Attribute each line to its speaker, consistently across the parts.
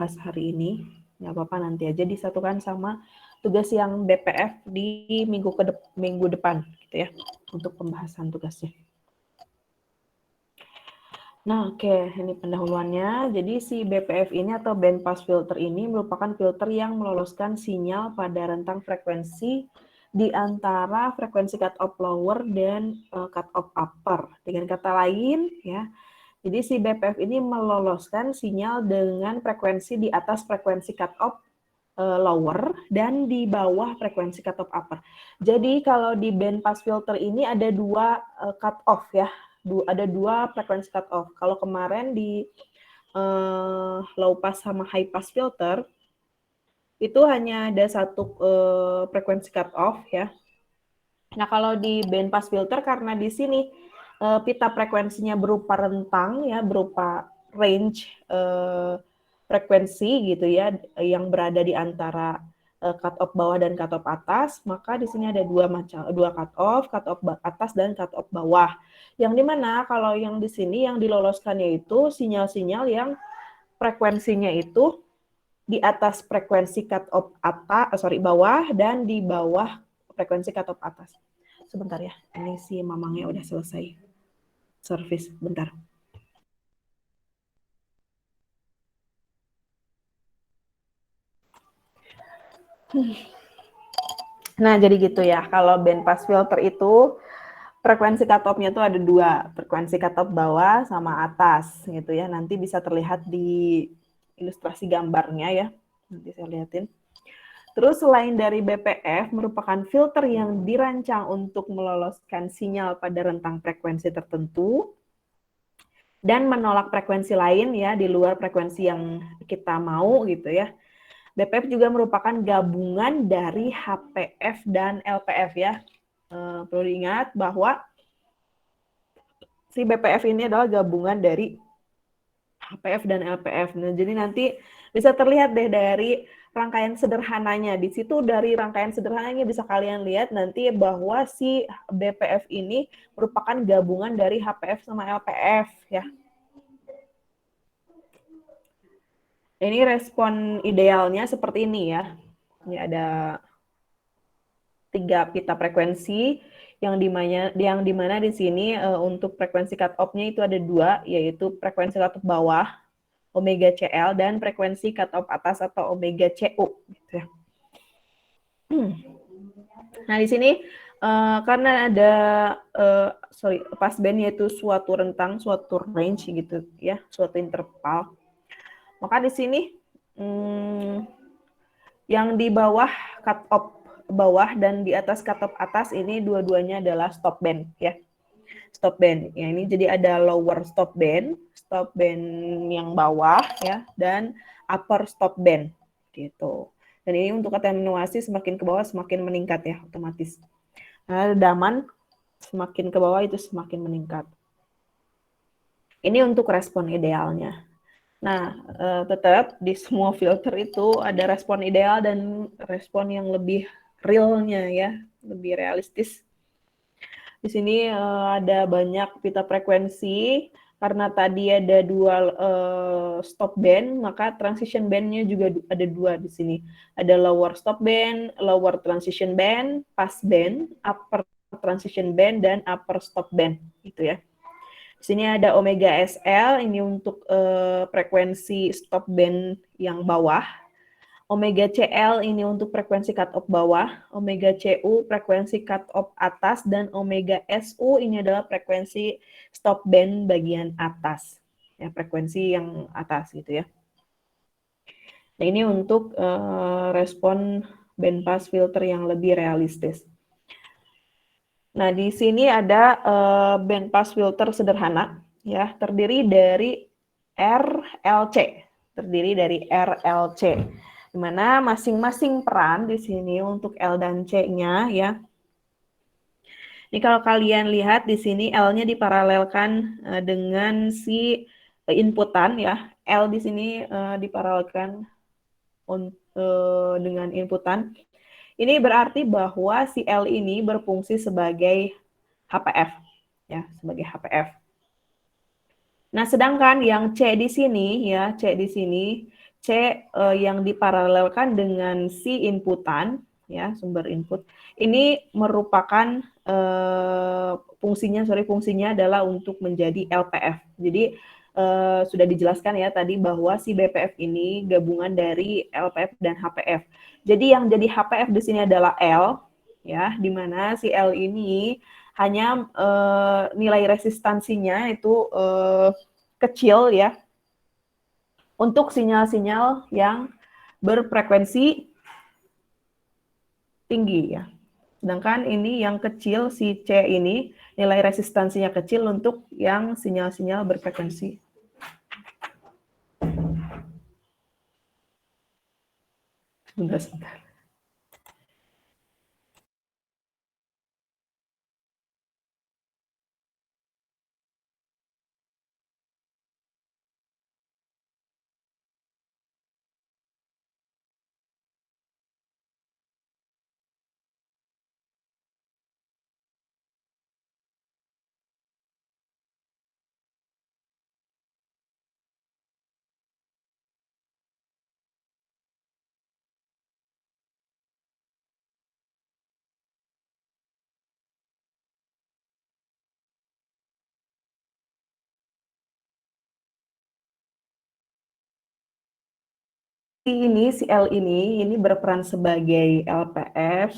Speaker 1: bahas hari ini. Nggak apa-apa, nanti aja disatukan sama tugas yang BPF di minggu depan gitu ya, untuk pembahasan tugasnya. Nah, oke, ini pendahuluannya. Jadi si BPF ini atau band pass filter ini merupakan filter yang meloloskan sinyal pada rentang frekuensi di antara frekuensi cut off lower dan cut off upper. Dengan kata lain, ya. Jadi si BPF ini meloloskan sinyal dengan frekuensi di atas frekuensi cut off lower dan di bawah frekuensi cut off upper. Jadi kalau di band pass filter ini ada dua cut off ya. Ada dua frekuensi cut off. Kalau kemarin di low pass sama high pass filter itu hanya ada satu frekuensi cut off ya. Nah kalau di band pass filter karena di sini pita frekuensinya berupa rentang ya, berupa range frekuensi gitu ya, yang berada di antara cut off bawah dan cut off atas, maka di sini ada dua cut off atas dan cut off bawah. Yang dimana kalau yang di sini yang diloloskannya itu sinyal-sinyal yang frekuensinya itu di atas frekuensi cut off bawah dan di bawah frekuensi cut off atas. Sebentar ya, ini si mamangnya udah selesai service, bentar. Nah, jadi gitu ya. Kalau band pass filter itu frekuensi cut off-nya itu ada dua, frekuensi cut off bawah sama atas gitu ya. Nanti bisa terlihat di ilustrasi gambarnya ya. Nanti saya lihatin. Terus selain dari BPF merupakan filter yang dirancang untuk meloloskan sinyal pada rentang frekuensi tertentu dan menolak frekuensi lain ya di luar frekuensi yang kita mau gitu ya. BPF juga merupakan gabungan dari HPF dan LPF ya. Perlu diingat bahwa si BPF ini adalah gabungan dari HPF dan LPF. Nah, jadi nanti bisa terlihat deh dari rangkaian sederhananya. Di situ dari rangkaian sederhananya bisa kalian lihat nanti bahwa si BPF ini merupakan gabungan dari HPF sama LPF ya. Ini respon idealnya seperti ini ya. Ini ada 3 pita frekuensi yang dimana di sini untuk frekuensi cut off-nya itu ada 2, yaitu frekuensi cut off bawah omega CL dan frekuensi cut off atas atau omega CU gitu ya. Nah, di sini karena ada passband yaitu suatu rentang, suatu range gitu ya, suatu interval. Maka di sini yang di bawah cut off bawah dan di atas cut off atas ini dua-duanya adalah stop band ya. Stop band. Ya, ini jadi ada lower stop band yang bawah ya, dan upper stop band gitu. Dan ini untuk atenuasi semakin ke bawah semakin meningkat ya otomatis. Nah, redaman semakin ke bawah itu semakin meningkat. Ini untuk respon idealnya. Nah, tetap di semua filter itu ada respon ideal dan respon yang lebih realnya ya, lebih realistis. Di sini ada banyak pita frekuensi, karena tadi ada 2 stop band, maka transition band-nya juga ada 2 di sini. Ada lower stop band, lower transition band, pass band, upper transition band, dan upper stop band, gitu ya. Di sini ada omega SL, ini untuk frekuensi stop band yang bawah. Omega CL ini untuk frekuensi cut off bawah, omega CU frekuensi cut off atas, dan omega SU ini adalah frekuensi stop band bagian atas. Ya, frekuensi yang atas gitu ya. Nah, ini untuk respon band pass filter yang lebih realistis. Nah, di sini ada band pass filter sederhana ya, terdiri dari RLC. Di mana masing-masing peran di sini untuk L dan C-nya ya. Ini kalau kalian lihat di sini L-nya diparalelkan dengan si inputan ya. L di sini diparalelkan dengan inputan. Ini berarti bahwa si L ini berfungsi sebagai HPF ya, sebagai HPF. Nah, sedangkan yang C di sini ya, C di sini C yang diparalelkan dengan si inputan, ya, sumber input, ini merupakan fungsinya adalah untuk menjadi LPF. Jadi sudah dijelaskan ya tadi bahwa si BPF ini gabungan dari LPF dan HPF. Jadi yang jadi HPF di sini adalah L, ya, di mana si L ini hanya nilai resistansinya itu kecil ya, untuk sinyal-sinyal yang berfrekuensi tinggi ya. Sedangkan ini yang kecil, si C ini nilai resistansinya kecil untuk yang sinyal-sinyal berfrekuensi. Sebentar. Si L ini berperan sebagai HPF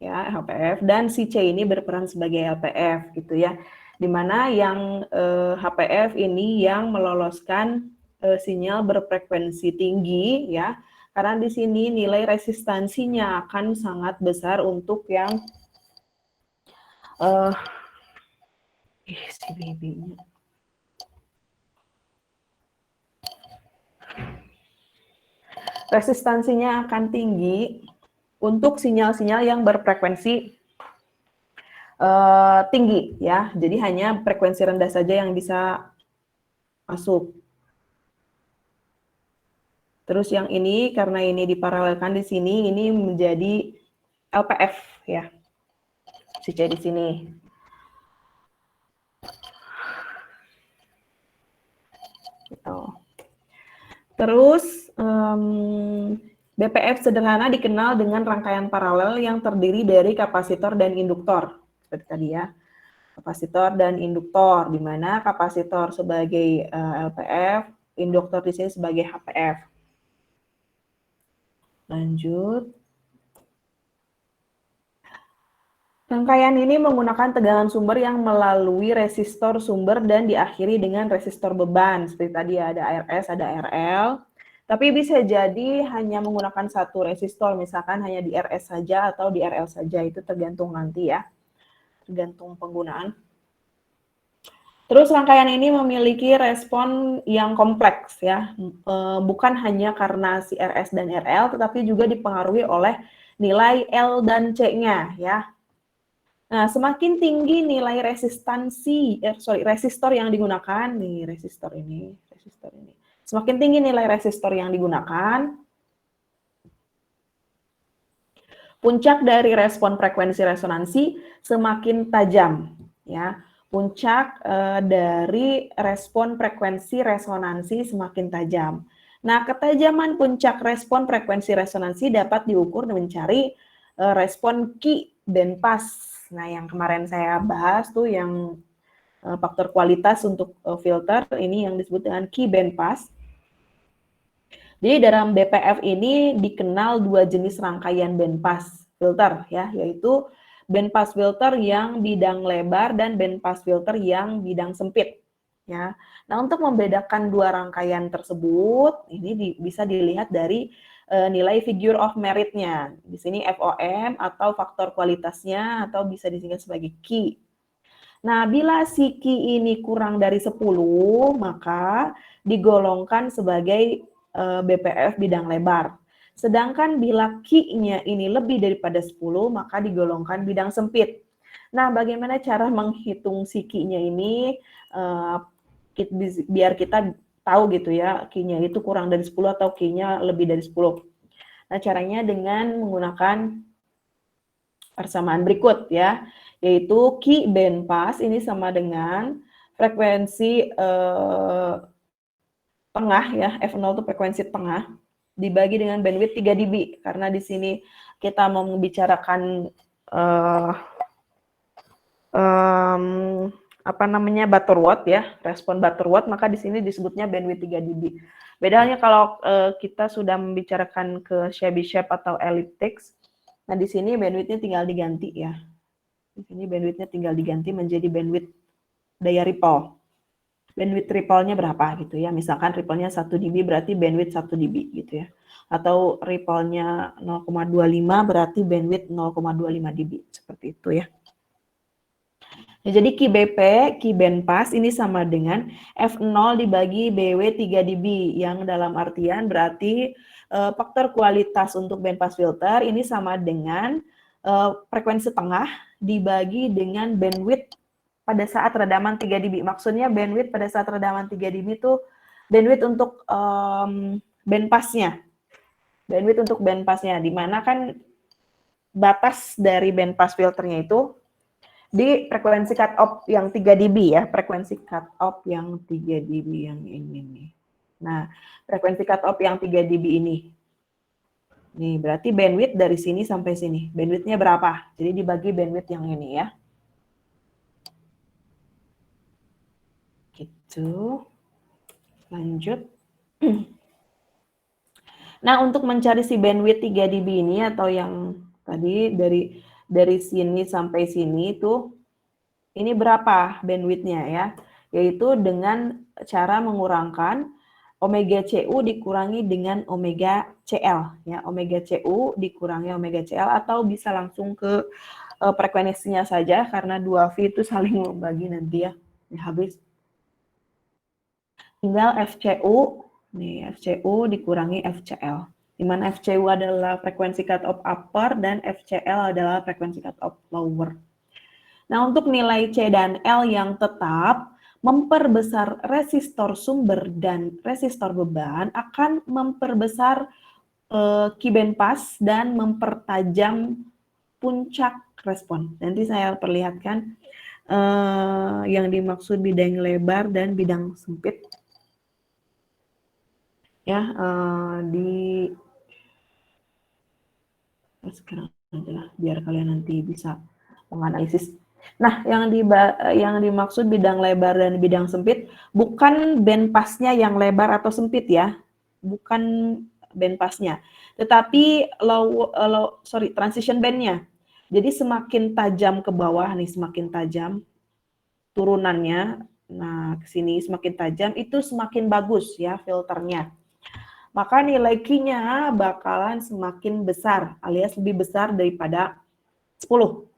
Speaker 1: ya, HPF, dan si C ini berperan sebagai LPF gitu ya. Dimana yang HPF ini yang meloloskan sinyal berfrekuensi tinggi ya, karena di sini nilai resistansinya akan sangat besar untuk yang si baby-nya. Resistansinya akan tinggi untuk sinyal-sinyal yang berfrekuensi tinggi ya. Jadi hanya frekuensi rendah saja yang bisa masuk. Terus yang ini karena ini diparalelkan di sini, ini menjadi LPF ya. Si C di sini. Gitu. Terus BPF sederhana dikenal dengan rangkaian paralel yang terdiri dari kapasitor dan induktor. Seperti tadi ya. Kapasitor dan induktor, di mana kapasitor sebagai LPF, induktor di sini sebagai HPF. Lanjut. Rangkaian ini menggunakan tegangan sumber yang melalui resistor sumber dan diakhiri dengan resistor beban. Seperti tadi ada RS, ada RL. Tapi bisa jadi hanya menggunakan satu resistor, misalkan hanya di RS saja atau di RL saja. Itu tergantung nanti ya, tergantung penggunaan. Terus rangkaian ini memiliki respon yang kompleks ya, bukan hanya karena si RS dan RL, tetapi juga dipengaruhi oleh nilai L dan C-nya ya. Nah, semakin tinggi nilai resistor yang digunakan, nih resistor ini. Semakin tinggi nilai resistor yang digunakan, puncak dari respon frekuensi resonansi semakin tajam, ya. Puncak dari respon frekuensi resonansi semakin tajam. Nah, ketajaman puncak respon frekuensi resonansi dapat diukur dengan mencari respon Q bandpass. Nah, yang kemarin saya bahas tuh yang faktor kualitas untuk filter, ini yang disebut dengan Q bandpass. Jadi dalam BPF ini dikenal dua jenis rangkaian bandpass filter ya, yaitu bandpass filter yang bidang lebar dan bandpass filter yang bidang sempit ya. Nah, untuk membedakan dua rangkaian tersebut ini bisa dilihat dari nilai figure of merit-nya. Di sini FOM atau faktor kualitasnya atau bisa disingkat sebagai Q. Nah, bila si Q ini kurang dari 10, maka digolongkan sebagai BPF bidang lebar. Sedangkan bila Q-nya ini lebih daripada 10, maka digolongkan bidang sempit. Nah, bagaimana cara menghitung si Q-nya ini biar kita tahu gitu ya, Q-nya itu kurang dari 10 atau Q-nya lebih dari 10. Nah, caranya dengan menggunakan persamaan berikut ya, yaitu Q bandpass ini sama dengan frekuensi tengah ya, F0 itu frekuensi tengah, dibagi dengan bandwidth 3 dB, karena di sini kita mau membicarakan apa namanya, Butterworth ya, respon Butterworth, maka di sini disebutnya bandwidth 3 dB. Beda halnya kalau kita sudah membicarakan ke Chebyshev atau elliptics, nah di sini bandwidthnya tinggal diganti ya. Di sini bandwidthnya tinggal diganti menjadi bandwidth daya ripple. Bandwidth ripple-nya berapa gitu ya. Misalkan ripple-nya 1 dB berarti bandwidth 1 dB gitu ya. Atau ripple-nya 0,25 berarti bandwidth 0,25 dB. Seperti itu ya. Nah, jadi Ki BP, Ki bandpass ini sama dengan F0 dibagi BW 3 dB, yang dalam artian berarti faktor kualitas untuk bandpass filter ini sama dengan frekuensi tengah dibagi dengan bandwidth pada saat redaman 3 dB. Maksudnya bandwidth pada saat redaman 3 dB itu bandwidth untuk bandpass-nya. Bandwidth untuk bandpass-nya, di mana kan batas dari bandpass filternya itu di frekuensi cut off yang 3 dB ya, frekuensi cut off yang 3 dB yang ini nih. Nah, frekuensi cut off yang 3 dB ini. Nih, berarti bandwidth dari sini sampai sini. Bandwidthnya berapa? Jadi dibagi bandwidth yang ini ya. Gitu. Lanjut. Nah, untuk mencari si bandwidth 3 dB ini atau yang tadi dari sini sampai sini tuh, ini berapa bandwidthnya ya? Yaitu dengan cara mengurangkan omega CU dikurangi dengan omega CL ya. Omega CU dikurangi omega CL, atau bisa langsung ke frekuensinya saja karena 2V itu saling membagi nanti ya. Ini habis. Tinggal FCU, nih FCU dikurangi FCL. Di mana FCU adalah frekuensi cut off upper dan FCL adalah frekuensi cut off lower. Nah, untuk nilai C dan L yang tetap, memperbesar resistor sumber dan resistor beban akan memperbesar Ki bandpass dan mempertajam puncak respon. Nanti saya perlihatkan yang dimaksud bidang lebar dan bidang sempit. Ya, sekarang adalah biar kalian nanti bisa menganalisis. Nah, yang dimaksud bidang lebar dan bidang sempit bukan bandpass-nya yang lebar atau sempit ya, bukan bandpass-nya, tetapi transition band-nya. Jadi semakin tajam ke bawah nih, semakin tajam turunannya. Nah, ke sini semakin tajam itu semakin bagus ya filternya. Maka nilai Q-nya bakalan semakin besar, alias lebih besar daripada 10.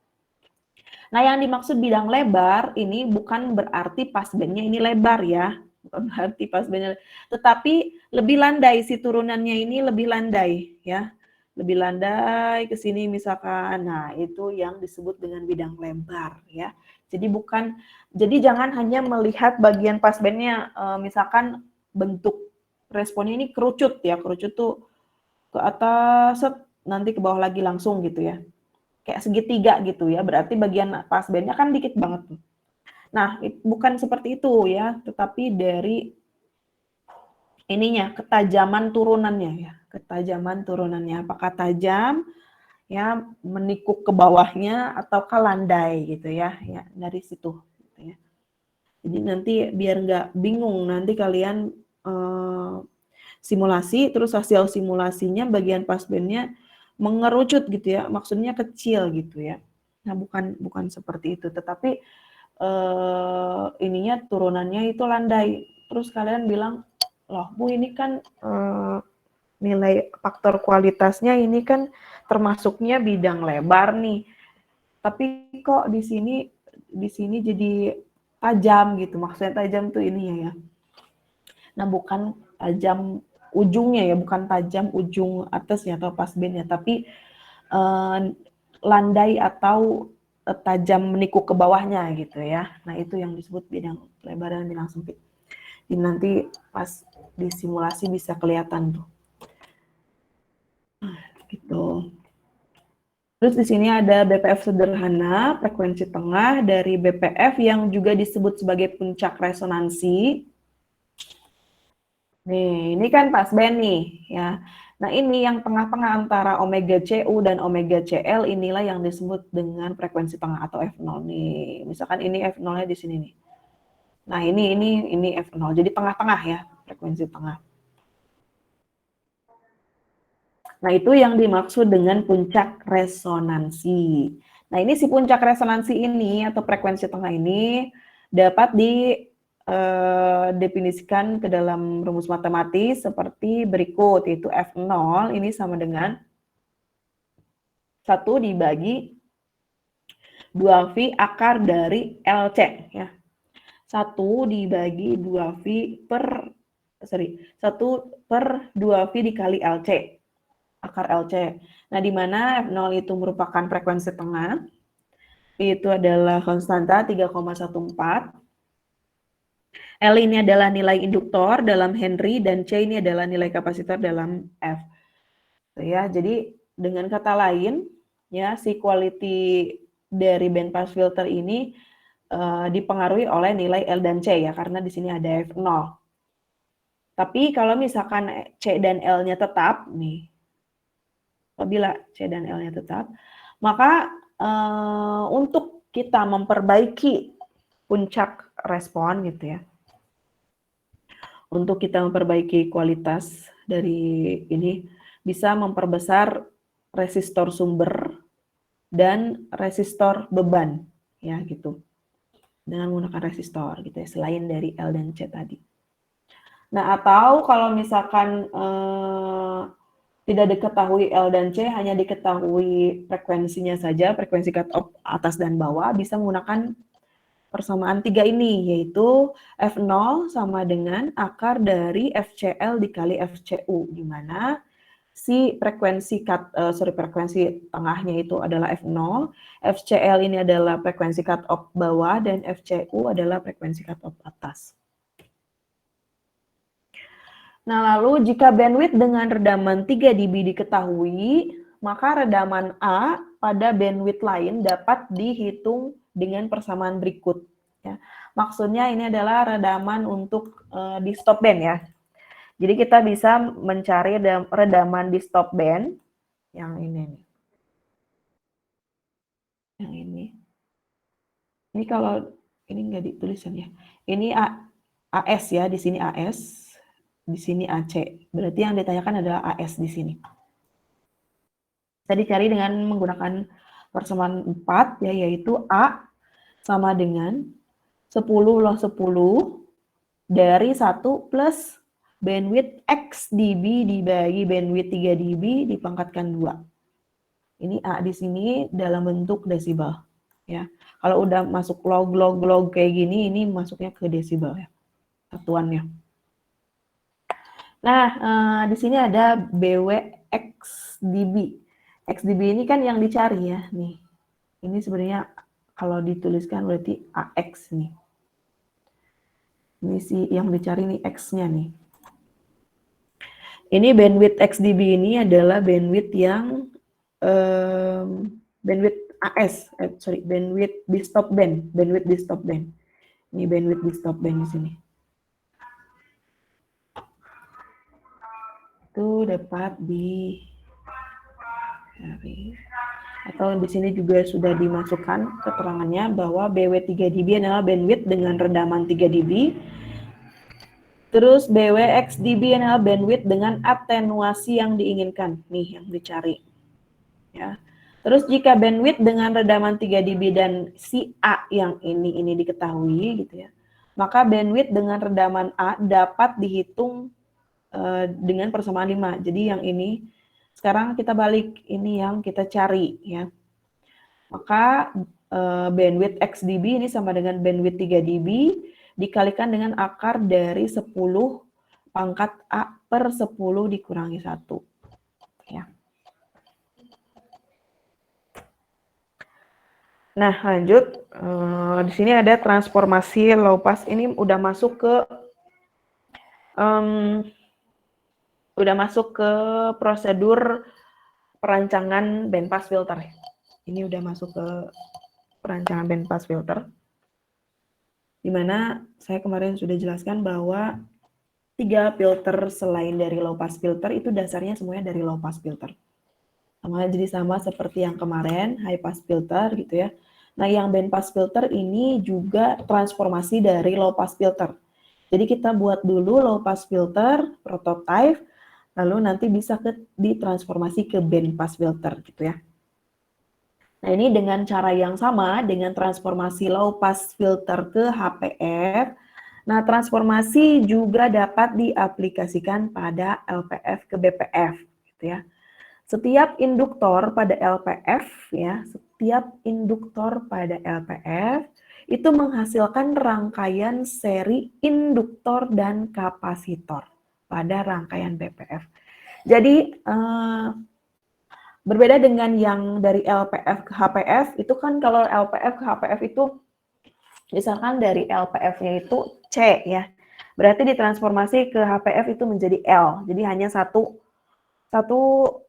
Speaker 1: Nah, yang dimaksud bidang lebar ini bukan berarti passbandnya ini lebar ya, bukan berarti passbandnya, tetapi lebih landai, si turunannya ini lebih landai ya, lebih landai ke sini misalkan. Nah, itu yang disebut dengan bidang lebar ya. Jadi jangan hanya melihat bagian passbandnya, misalkan bentuk responnya ini kerucut ya, kerucut tuh ke atas, nanti ke bawah lagi langsung gitu ya. Kayak segitiga gitu ya, berarti bagian passbandnya kan dikit banget. Nah, bukan seperti itu ya, tetapi dari ininya, ketajaman turunannya ya, ketajaman turunannya. Apakah tajam, ya menikuk ke bawahnya, atau landai gitu ya, dari situ. Gitu ya. Jadi nanti biar nggak bingung, nanti kalian simulasi, terus hasil simulasinya bagian passbandnya mengerucut gitu ya, maksudnya kecil gitu ya. Nah, bukan seperti itu, tetapi ininya turunannya itu landai. Terus kalian bilang, loh Bu, ini kan nilai faktor kualitasnya ini kan termasuknya bidang lebar nih, tapi kok di sini jadi tajam gitu. Maksudnya tajam tuh ini ya. Nah, bukan tajam ujungnya ya, bukan tajam ujung atasnya atau passbandnya, tapi landai atau tajam menikuk ke bawahnya gitu ya. Nah, itu yang disebut bidang lebar dan bidang sempit. Jadi nanti pas di simulasi bisa kelihatan tuh. Nah, gitu. Terus di sini ada BPF sederhana, frekuensi tengah dari BPF yang juga disebut sebagai puncak resonansi. Nih, ini kan passband nih, ya. Nah, ini yang tengah-tengah antara omega CU dan omega CL inilah yang disebut dengan frekuensi tengah atau F0 nih. Misalkan ini F0-nya di sini nih. Nah, ini F0. Jadi tengah-tengah ya, frekuensi tengah. Nah, itu yang dimaksud dengan puncak resonansi. Nah, ini si puncak resonansi ini atau frekuensi tengah ini dapat didefinisikan ke dalam rumus matematis seperti berikut, yaitu F0 ini sama dengan 1 dibagi 2V akar dari LC ya. 1 dibagi 2V per 1/2V dikali LC, akar LC. Nah, di mana F0 itu merupakan frekuensi tengah, itu adalah konstanta 3,14. L ini adalah nilai induktor dalam Henry dan C ini adalah nilai kapasitor dalam F. Ya, jadi dengan kata lain, ya si quality dari band pass filter ini dipengaruhi oleh nilai L dan C ya, karena di sini ada F0. Tapi kalau misalkan C dan L-nya tetap nih, apabila C dan L-nya tetap, maka untuk kita memperbaiki puncak respon gitu ya, untuk kita memperbaiki kualitas dari ini, bisa memperbesar resistor sumber dan resistor beban ya gitu, dengan menggunakan resistor gitu ya, selain dari L dan C tadi. Nah, atau kalau misalkan tidak diketahui L dan C, hanya diketahui frekuensinya saja, frekuensi cut off atas dan bawah, bisa menggunakan persamaan 3 ini, yaitu F0 sama dengan akar dari FCL dikali FCU, di mana si frekuensi frekuensi tengahnya itu adalah F0, FCL ini adalah frekuensi cut off bawah, dan FCU adalah frekuensi cut off atas. Nah, lalu jika bandwidth dengan redaman 3 dB diketahui, maka redaman A pada bandwidth lain dapat dihitung dengan persamaan berikut. Ya. Maksudnya ini adalah redaman untuk di stop band ya. Jadi kita bisa mencari redaman di stop band yang ini nih. Yang ini. Ini kalau ini nggak ditulisan ya. Ini AS ya, di sini AS. Di sini AC. Berarti yang ditanyakan adalah AS di sini. Bisa dicari dengan menggunakan persamaan 4, ya, yaitu A sama dengan 10 log 10 dari 1 plus bandwidth X dB dibagi bandwidth 3 dB dipangkatkan 2. Ini A di sini dalam bentuk desibel. Ya. Kalau udah masuk log kayak gini, ini masuknya ke desibel ya, satuannya. Nah, di sini ada BW XdB. XdB ini kan yang dicari ya, nih. Ini sebenarnya kalau dituliskan berarti AX nih. Ini sih yang dicari nih X-nya nih. Ini bandwidth XdB ini adalah bandwidth yang bandwidth AS, bandwidth di stop band, bandwidth di stop band. Ini bandwidth di stop band di sini. Itu dapat di atau di sini juga sudah dimasukkan keterangannya bahwa BW 3 dB adalah bandwidth dengan redaman 3 dB. Terus BW X dB adalah bandwidth dengan atenuasi yang diinginkan, nih yang dicari. Ya. Terus jika bandwidth dengan redaman 3 dB dan si A yang ini diketahui gitu ya, maka bandwidth dengan redaman A dapat dihitung dengan persamaan 5. Jadi yang ini sekarang kita balik, ini yang kita cari ya. Maka bandwidth XdB ini sama dengan bandwidth 3 dB dikalikan dengan akar dari 10 pangkat A per 10 dikurangi 1. Ya. Nah, lanjut. Di sini ada transformasi low pass. Ini udah masuk ke prosedur perancangan band pass filter. Ini udah masuk ke perancangan band pass filter. Di mana saya kemarin sudah jelaskan bahwa 3 filter selain dari low pass filter itu dasarnya semuanya dari low pass filter. Jadi sama seperti yang kemarin, high pass filter gitu ya. Nah, yang band pass filter ini juga transformasi dari low pass filter. Jadi kita buat dulu low pass filter, prototype, lalu nanti bisa ditransformasi ke band pass filter gitu ya. Nah, ini dengan cara yang sama, dengan transformasi low pass filter ke HPF. Nah, transformasi juga dapat diaplikasikan pada LPF ke BPF gitu ya. Setiap induktor pada LPF ya, setiap induktor pada LPF itu menghasilkan rangkaian seri induktor dan kapasitor pada rangkaian BPF. Jadi berbeda dengan yang dari LPF ke HPF, itu kan kalau LPF ke HPF itu misalkan dari LPF-nya itu C ya. Berarti ditransformasi ke HPF itu menjadi L. Jadi hanya satu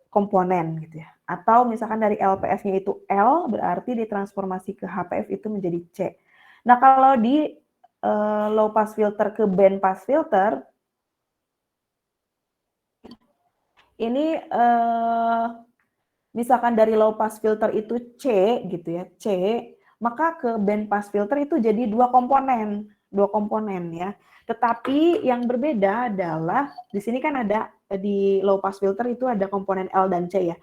Speaker 1: komponen gitu ya. Atau misalkan dari LPF-nya itu L, berarti ditransformasi ke HPF itu menjadi C. Nah, kalau di low pass filter ke band pass filter, ini misalkan dari low pass filter itu C gitu ya, C, maka ke band pass filter itu jadi dua komponen ya. Tetapi yang berbeda adalah di sini kan ada di low pass filter itu ada komponen L dan C ya.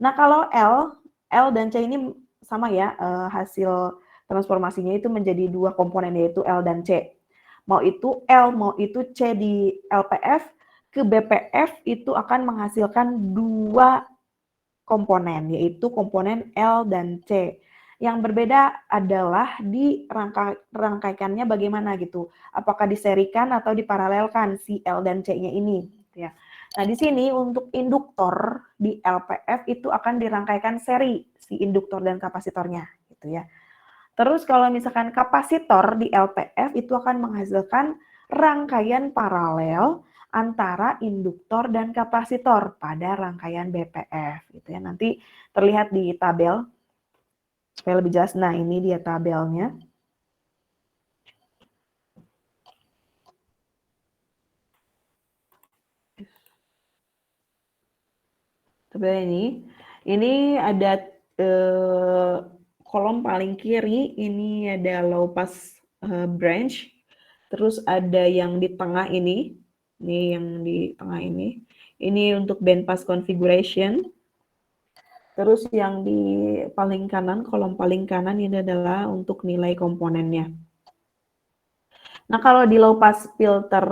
Speaker 1: Nah, kalau L dan C ini sama ya, hasil transformasinya itu menjadi dua komponen yaitu L dan C. Mau itu L, mau itu C di LPF, ke BPF itu akan menghasilkan dua komponen, yaitu komponen L dan C. Yang berbeda adalah di rangkaikannya bagaimana gitu. Apakah diserikan atau diparalelkan si L dan C-nya ini. Gitu ya. Nah, di sini untuk induktor di LPF itu akan dirangkaikan seri si induktor dan kapasitornya. Gitu ya. Terus kalau misalkan kapasitor di LPF itu akan menghasilkan rangkaian paralel antara induktor dan kapasitor pada rangkaian BPF gitu ya. Nanti terlihat di tabel supaya lebih jelas. Nah, ini dia tabelnya. Tabel ini ada kolom paling kiri, ini ada low pass branch. Terus ada yang di tengah ini yang di tengah ini untuk band pass configuration. Terus yang di paling kanan, kolom paling kanan ini adalah untuk nilai komponennya. Nah, kalau di low pass filter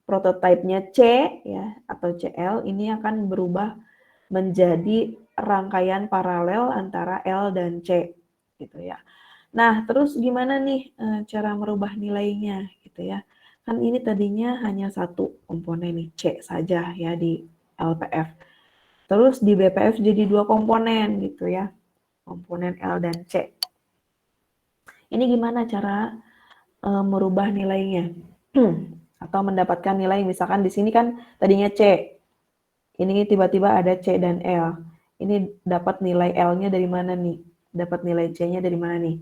Speaker 1: prototipe-nya C ya atau CL ini akan berubah menjadi rangkaian paralel antara L dan C gitu ya. Nah, terus gimana nih cara merubah nilainya gitu ya. Kan ini tadinya hanya satu komponen nih, C saja ya di LPF. Terus di BPF jadi dua komponen gitu ya. Komponen L dan C. Ini gimana cara merubah nilainya? Atau mendapatkan nilai misalkan di sini kan tadinya C. Ini tiba-tiba ada C dan L. Ini dapat nilai L-nya dari mana nih? Dapat nilai C-nya dari mana nih?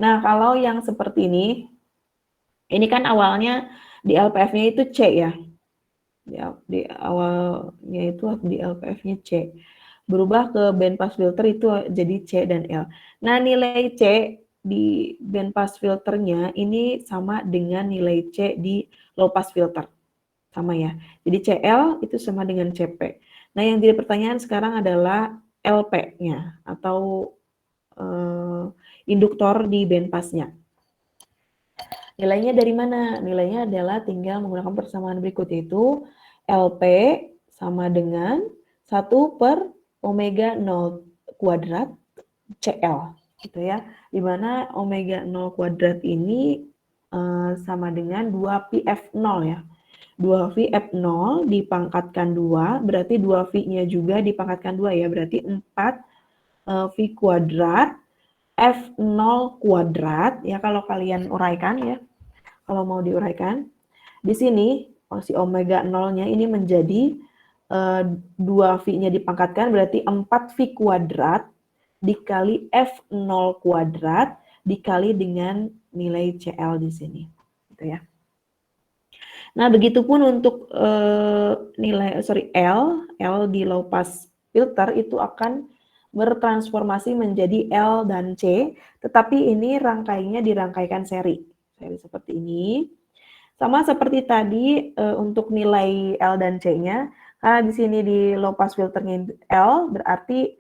Speaker 1: Nah, kalau yang seperti ini kan awalnya di LPF-nya itu C ya. Di awalnya itu di LPF-nya C. Berubah ke band pass filter itu jadi C dan L. Nah, nilai C di band pass filternya ini sama dengan nilai C di low pass filter. Sama ya. Jadi CL itu sama dengan CP. Nah, yang jadi pertanyaan sekarang adalah LP-nya atau induktor di band pass-nya. Nilainya dari mana? Nilainya adalah tinggal menggunakan persamaan berikut, yaitu LP sama dengan 1 per omega 0 kuadrat CL. Gitu ya. Di mana omega 0 kuadrat ini sama dengan 2 PF0 ya. 2 VF0 dipangkatkan 2, berarti 2 V-nya juga dipangkatkan 2 ya, berarti 4 V kuadrat F0 kuadrat ya kalau kalian uraikan ya. Kalau mau diuraikan. Di sini si omega 0-nya ini menjadi 2 V-nya dipangkatkan berarti 4 V kuadrat dikali F0 kuadrat dikali dengan nilai CL di sini. Gitu ya. Nah, begitupun untuk L di low pass filter itu akan bertransformasi menjadi L dan C, tetapi ini rangkaiannya dirangkaikan seri seperti ini. Sama seperti tadi untuk nilai L dan C-nya, karena di sini di low pass filternya L, berarti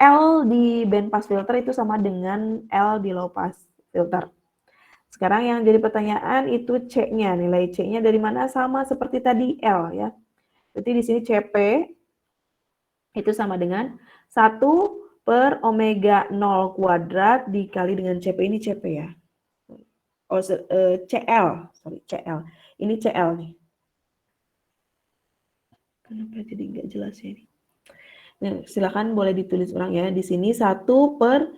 Speaker 1: L di band pass filter itu sama dengan L di low pass filter. Sekarang yang jadi pertanyaan itu C-nya, nilai C-nya dari mana? Sama seperti tadi L ya. Berarti di sini CP itu sama dengan 1/0 kuadrat dikali dengan CP, ini CP ya. Oh, CL, sorry CL. Ini CL nih. Kenapa jadi nggak jelas ya ini? Nah, silakan boleh ditulis ulang ya. Di sini 1/0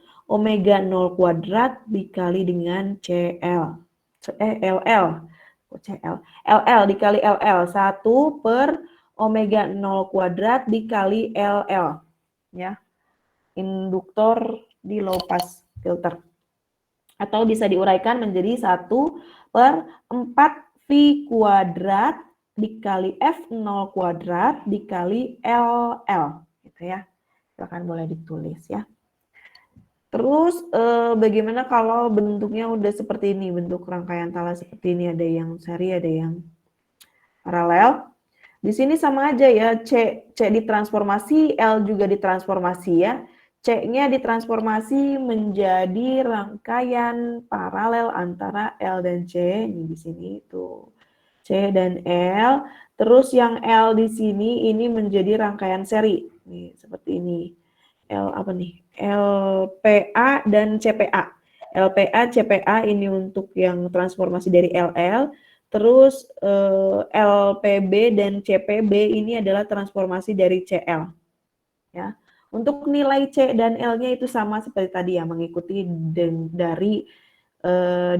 Speaker 1: kuadrat dikali dengan CL. LL. CL. LL dikali LL. 1/0 kuadrat dikali LL. Ya. Induktor di low pass filter. Atau bisa diuraikan menjadi 1/4 V kuadrat dikali F0 kuadrat dikali LL. Gitu ya. Silakan boleh ditulis ya. Terus bagaimana kalau bentuknya udah seperti ini, bentuk rangkaian tala seperti ini, ada yang seri, ada yang paralel. Di sini sama aja ya, C ditransformasi, L juga ditransformasi ya. C-nya ditransformasi menjadi rangkaian paralel antara L dan C. Ini di sini tuh. C dan L. Terus yang L di sini ini menjadi rangkaian seri. Nih, seperti ini. L apa nih? LPA dan CPA. LPA, CPA ini untuk yang transformasi dari LL. Terus LPB dan CPB ini adalah transformasi dari CL. Ya. Untuk nilai C dan L-nya itu sama seperti tadi ya, mengikuti dari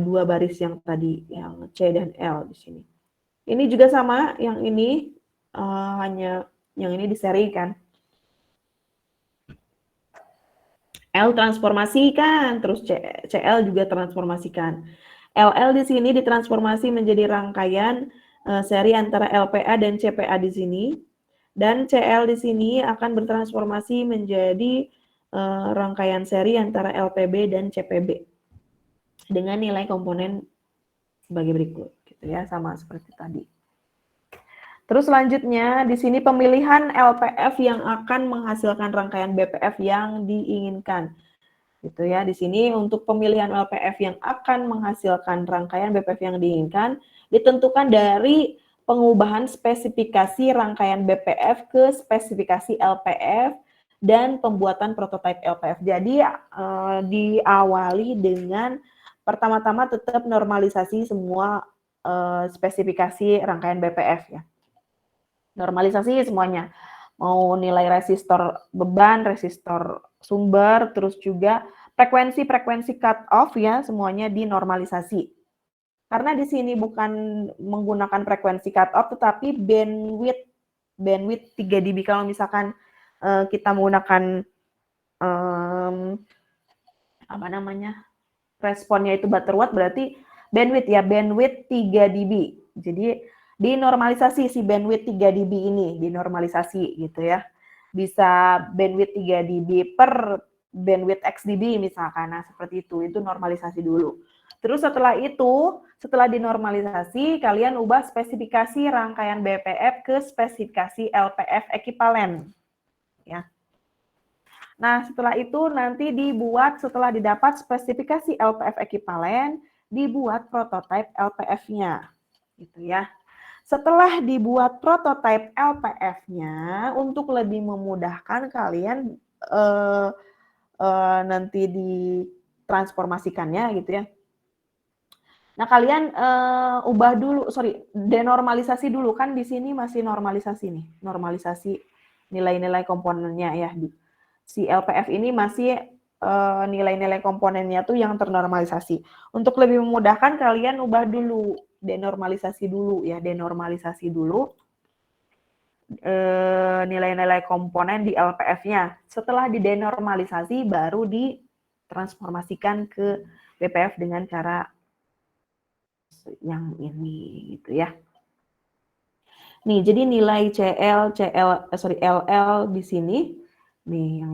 Speaker 1: dua baris yang tadi, yang C dan L di sini. Ini juga sama, yang ini hanya yang ini diserikan. L transformasikan, terus CL juga transformasikan. LL di sini ditransformasi menjadi rangkaian seri antara LPA dan CPA di sini. Dan CL di sini akan bertransformasi menjadi rangkaian seri antara LPB dan CPB. Dengan nilai komponen sebagai berikut. Gitu ya, sama seperti tadi. Terus selanjutnya di sini pemilihan LPF yang akan menghasilkan rangkaian BPF yang diinginkan. Gitu ya. Di sini untuk pemilihan LPF yang akan menghasilkan rangkaian BPF yang diinginkan ditentukan dari pengubahan spesifikasi rangkaian BPF ke spesifikasi LPF dan pembuatan prototipe LPF. Jadi diawali dengan pertama-tama tetap normalisasi semua spesifikasi rangkaian BPF ya. Normalisasi semuanya. Mau nilai resistor beban, resistor sumber, terus juga frekuensi cut off ya, semuanya dinormalisasi. Karena di sini bukan menggunakan frekuensi cut off, tetapi bandwidth 3 dB. Kalau misalkan kita menggunakan apa namanya, responnya itu Butterworth, berarti bandwidth 3 dB. Jadi dinormalisasi si bandwidth 3 dB ini, dinormalisasi gitu ya. Bisa bandwidth 3 dB per bandwidth X dB misalkan, nah seperti itu normalisasi dulu. Terus setelah dinormalisasi, kalian ubah spesifikasi rangkaian BPF ke spesifikasi LPF ekivalen. Ya. Nah, setelah itu nanti setelah didapat spesifikasi LPF ekivalen, dibuat prototipe LPF-nya. Gitu ya. Setelah dibuat prototipe LPF-nya, untuk lebih memudahkan kalian nanti ditransformasikannya gitu ya. Nah, kalian denormalisasi dulu, kan di sini masih normalisasi nih, normalisasi nilai-nilai komponennya ya. Si LPF ini masih nilai-nilai komponennya tuh yang ternormalisasi. Untuk lebih memudahkan kalian ubah dulu, denormalisasi dulu ya, denormalisasi dulu nilai-nilai komponen di LPF-nya. Setelah didenormalisasi baru ditransformasikan ke BPF dengan cara yang ini gitu ya. Nih, jadi nilai LL di sini, nih yang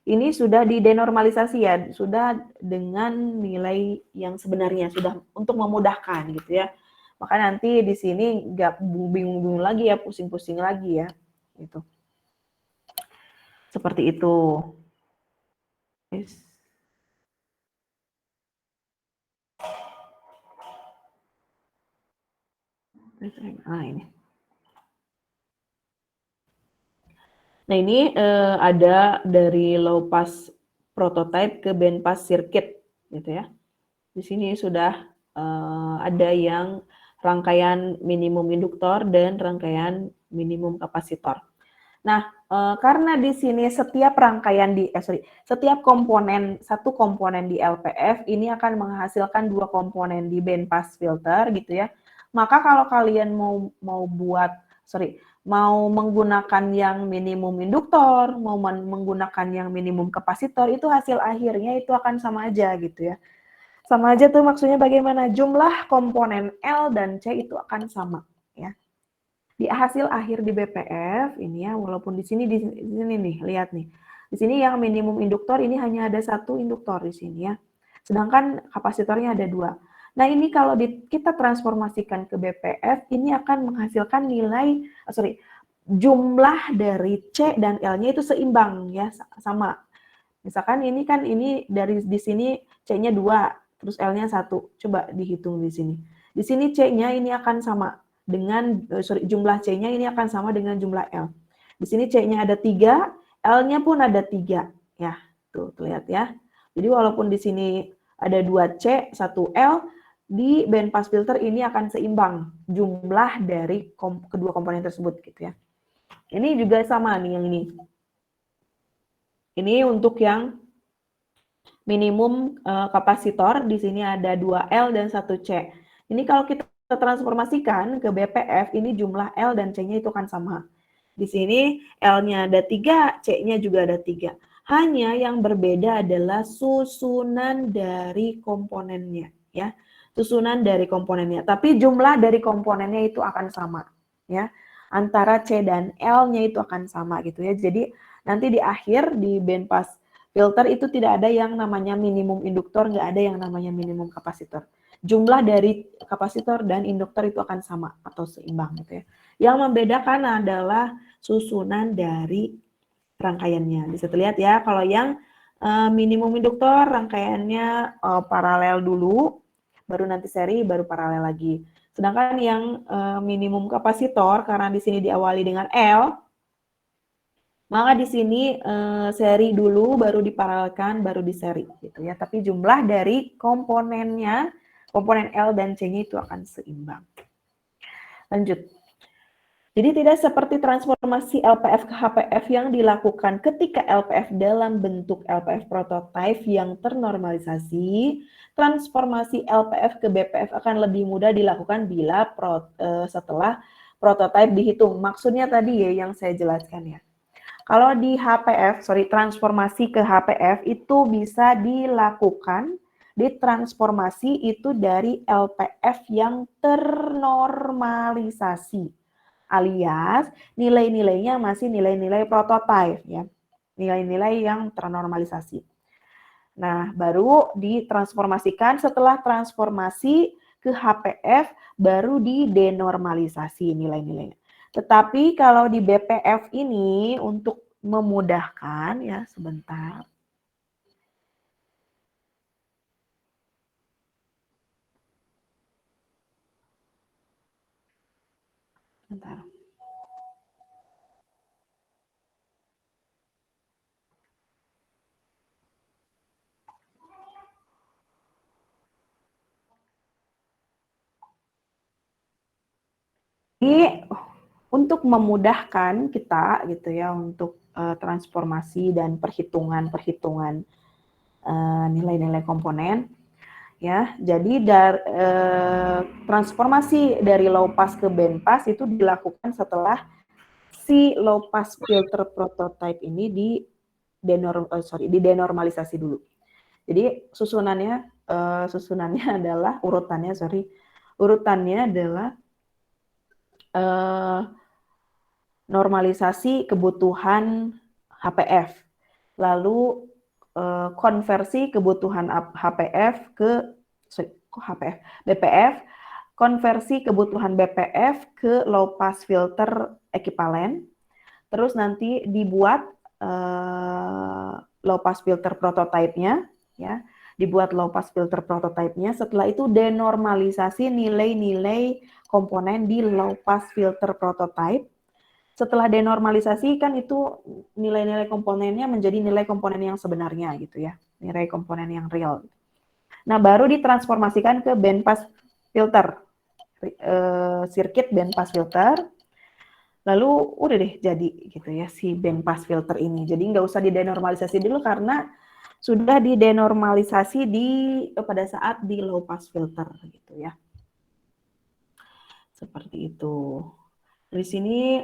Speaker 1: ini sudah didenormalisasi ya, sudah dengan nilai yang sebenarnya, sudah untuk memudahkan gitu ya. Maka nanti di sini nggak bingung-bingung lagi ya, pusing-pusing lagi ya, gitu. Seperti itu. Yes. Nah ini. Nah ini ada dari low pass prototype ke band pass circuit gitu ya. Di sini sudah ada yang rangkaian minimum induktor dan rangkaian minimum kapasitor. Nah, karena di sini setiap rangkaian setiap komponen, satu komponen di LPF ini akan menghasilkan dua komponen di band pass filter gitu ya. Maka kalau kalian mau menggunakan yang minimum induktor, mau menggunakan yang minimum kapasitor, itu hasil akhirnya itu akan sama aja gitu ya. Sama aja tuh maksudnya bagaimana jumlah komponen L dan C itu akan sama ya. Di hasil akhir di BPF ini ya, walaupun di sini nih, lihat nih. Di sini yang minimum induktor ini hanya ada satu induktor di sini ya. Sedangkan kapasitornya ada dua. Nah ini kalau kita transformasikan ke BPF, ini akan menghasilkan nilai, jumlah dari C dan L-nya itu seimbang ya, sama. Misalkan ini dari di sini C-nya 2, terus L-nya 1. Coba dihitung di sini. Di sini C-nya ini akan sama dengan jumlah C-nya ini akan sama dengan jumlah L. Di sini C-nya ada 3, L-nya pun ada 3. Ya, tuh lihat ya. Jadi walaupun di sini ada 2 C, 1 L, di band pass filter ini akan seimbang jumlah dari kedua komponen tersebut gitu ya. Ini juga sama nih yang ini. Ini untuk yang minimum kapasitor, di sini ada 2L dan 1C. Ini kalau kita transformasikan ke BPF, ini jumlah L dan C-nya itu kan sama. Di sini L-nya ada 3, C-nya juga ada 3. Hanya yang berbeda adalah susunan dari komponennya. Ya, susunan dari komponennya. Tapi jumlah dari komponennya itu akan sama. Ya, antara C dan L-nya itu akan sama gitu ya. Jadi nanti di akhir di bandpass filter itu tidak ada yang namanya minimum induktor, nggak ada yang namanya minimum kapasitor. Jumlah dari kapasitor dan induktor itu akan sama atau seimbang gitu ya. Yang membedakan adalah susunan dari rangkaiannya. Bisa terlihat ya, kalau yang minimum induktor rangkaiannya paralel dulu, baru nanti seri, baru paralel lagi. Sedangkan yang minimum kapasitor, karena di sini diawali dengan L, maka di sini seri dulu, baru diparalelkan, baru di seri gitu ya. Tapi jumlah dari komponennya, komponen L dan C-nya itu akan seimbang. Lanjut. Jadi tidak seperti transformasi LPF ke HPF yang dilakukan ketika LPF dalam bentuk LPF prototype yang ternormalisasi, transformasi LPF ke BPF akan lebih mudah dilakukan bila setelah prototype dihitung. Maksudnya tadi ya yang saya jelaskan ya. Kalau di transformasi ke HPF itu bisa dilakukan, ditransformasi itu dari LPF yang ternormalisasi, alias nilai-nilainya masih nilai-nilai prototype ya, nilai-nilai yang ternormalisasi. Nah, baru ditransformasikan, setelah transformasi ke HPF baru didenormalisasi nilai-nilainya. Tetapi kalau di BPF ini untuk memudahkan ya, sebentar. Sebentar. Jadi untuk memudahkan kita gitu ya untuk transformasi dan perhitungan nilai-nilai komponen ya. Jadi transformasi dari low pass ke band pass itu dilakukan setelah si low pass filter prototype ini didenormalisasi dulu. Jadi susunannya adalah urutannya adalah normalisasi kebutuhan HPF, lalu konversi kebutuhan HPF ke BPF, konversi kebutuhan BPF ke low pass filter ekivalen, terus nanti dibuat low pass filter prototype-nya, ya, dibuat low pass filter prototype-nya. Setelah itu denormalisasi nilai-nilai komponen di low pass filter prototype. Setelah denormalisasi kan itu nilai-nilai komponennya menjadi nilai komponen yang sebenarnya gitu ya, nilai komponen yang real. Nah, baru ditransformasikan ke bandpass filter, sirkuit bandpass filter. Lalu udah deh jadi gitu ya si bandpass filter ini. Jadi nggak usah didenormalisasi dulu karena sudah didenormalisasi pada saat di low pass filter gitu ya. Seperti itu. Di sini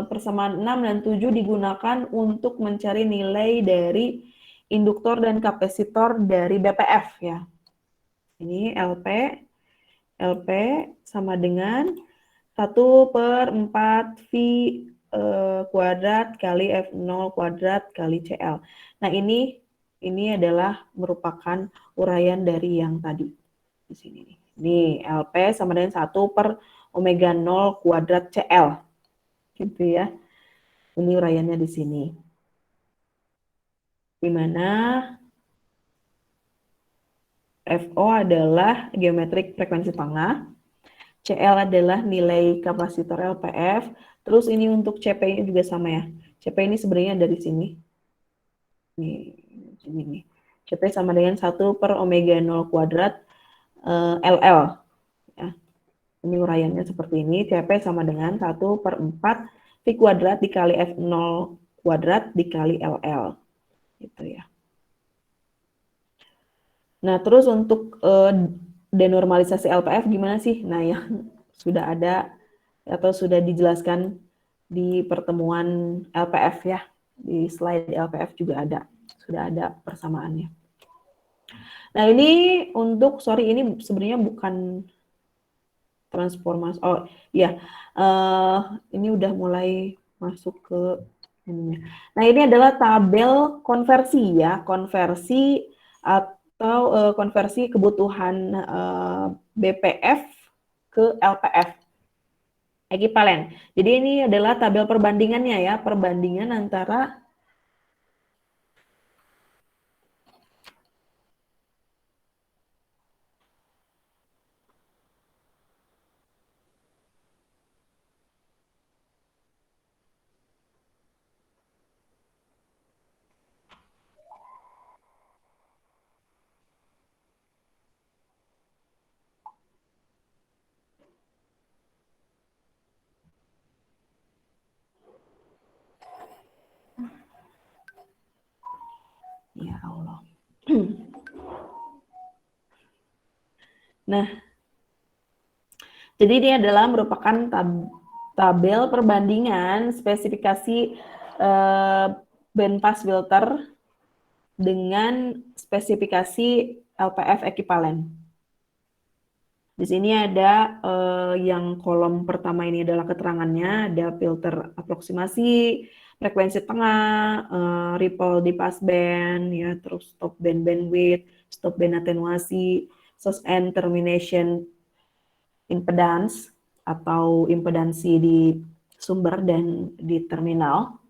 Speaker 1: persamaan 6 dan 7 digunakan untuk mencari nilai dari induktor dan kapasitor dari BPF ya. Ini LP sama dengan 1/4 V kuadrat kali F0 kuadrat kali CL. Nah, ini adalah merupakan uraian dari yang tadi di sini nih. Ini LP sama dengan 1/omega 0 kuadrat CL. Gitu ya. Ini uraiannya di sini. Di mana FO adalah geometrik frekuensi tengah, CL adalah nilai kapasitor LPF, terus ini untuk CP juga sama ya. CP ini sebenarnya dari sini. Nih. CP sama dengan 1/omega 0 kuadrat LL. Ya. Ini uraiannya seperti ini. CP sama dengan 1/4 V kuadrat dikali F0 kuadrat dikali LL. Gitu ya. Nah, terus untuk denormalisasi LPF gimana sih? Nah, yang sudah ada atau sudah dijelaskan di pertemuan LPF ya. Di slide LPF juga ada. Sudah ada persamaannya. Nah, ini ini sebenarnya bukan transformasi. Oh, iya. Ini udah mulai masuk ke ininya. Nah, ini adalah tabel konversi ya, konversi atau konversi kebutuhan BPF ke LPF ekivalen. Jadi ini adalah tabel perbandingannya ya, perbandingan antara ya Allah. Nah, jadi ini adalah merupakan tabel perbandingan spesifikasi bandpass filter dengan spesifikasi LPF ekivalen. Di sini ada yang kolom pertama ini adalah keterangannya, ada filter aproksimasi, frekuensi tengah, ripple di passband, ya, terus stop band bandwidth, stop band atenuasi, source and termination impedance atau impedansi di sumber dan di terminal.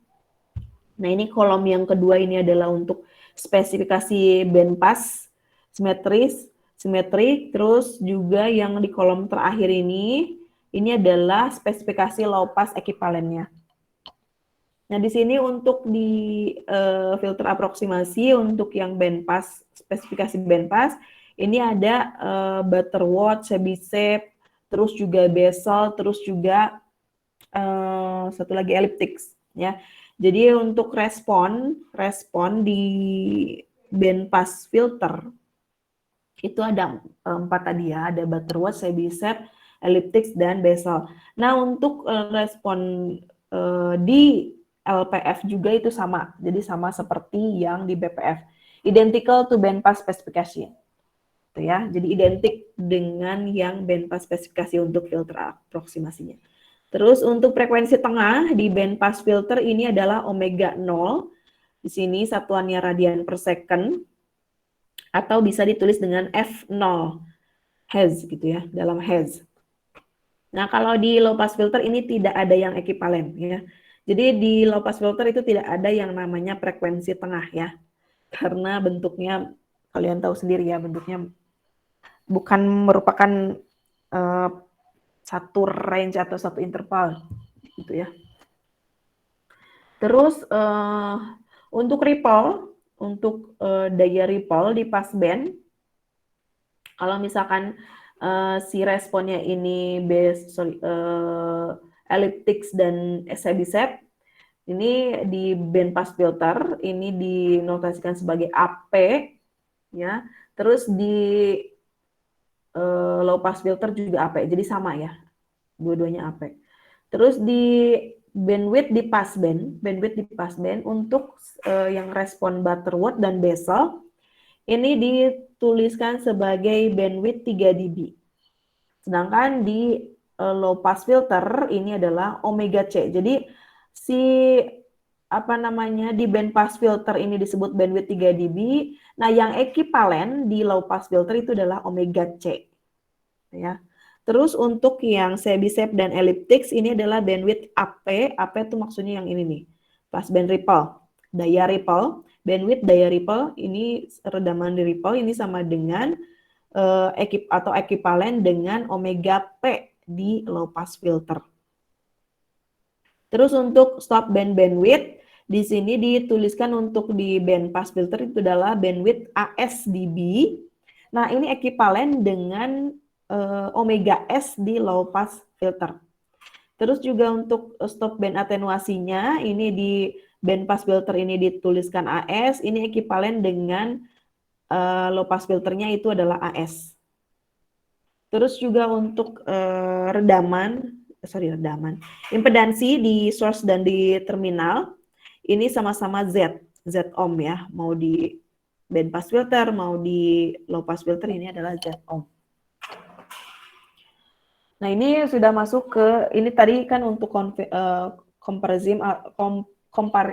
Speaker 1: Nah, ini kolom yang kedua ini adalah untuk spesifikasi bandpass simetrik, terus juga yang di kolom terakhir ini adalah spesifikasi low pass ekivalennya. Nah, di sini untuk di filter aproksimasi untuk yang bandpass, spesifikasi bandpass, ini ada Butterworth, Chebyshev, terus juga Bessel, terus juga satu lagi elliptics ya. Jadi untuk respon di bandpass filter itu ada 4 tadi ya, ada Butterworth, Chebyshev, elliptics dan Bessel. Nah, untuk respon di LPF juga itu sama. Jadi sama seperti yang di BPF. Identical to bandpass specification. Gitu ya. Jadi identik dengan yang bandpass spesifikasi untuk filter aproksimasinya. Terus untuk frekuensi tengah di band pass filter ini adalah omega 0. Di sini satuannya radian per second atau bisa ditulis dengan F0 Hz gitu ya, dalam Hz. Nah, kalau di low pass filter ini tidak ada yang ekivalen ya. Jadi di low pass filter itu tidak ada yang namanya frekuensi tengah ya. Karena bentuknya kalian tahu sendiri ya, bentuknya bukan merupakan satu range atau satu interval gitu ya. Terus untuk ripple, untuk daya ripple di passband, kalau misalkan si responnya ini elliptics dan Chebyshev, ini di band pass filter ini dinotasikan sebagai AP ya. Terus di low pass filter juga AP, jadi sama ya, dua-duanya AP. Terus di bandwidth di passband untuk yang respon Butterworth dan Bessel ini dituliskan sebagai bandwidth 3 dB. Sedangkan di low pass filter ini adalah omega C. Jadi si di band pass filter ini disebut bandwidth 3 dB. Nah, yang ekivalen di low pass filter itu adalah omega C. Ya. Terus untuk yang Chebyshev dan elliptics ini adalah bandwidth AP. AP itu maksudnya yang ini nih. Passband ripple, daya ripple, bandwidth daya ripple ini redaman di ripple ini sama dengan ekivalen dengan omega P di low pass filter. Terus untuk stop band bandwidth di sini dituliskan untuk di band pass filter itu adalah bandwidth AS dB. Nah, ini ekivalen dengan omega S di low pass filter. Terus juga untuk stop band atenuasinya, ini di band pass filter ini dituliskan AS, ini ekivalen dengan low pass filternya itu adalah AS. Terus juga untuk impedansi di source dan di terminal, ini sama-sama Z ohm ya, mau di band pass filter, mau di low pass filter ini adalah Z ohm. Nah, ini sudah masuk ke, ini tadi kan untuk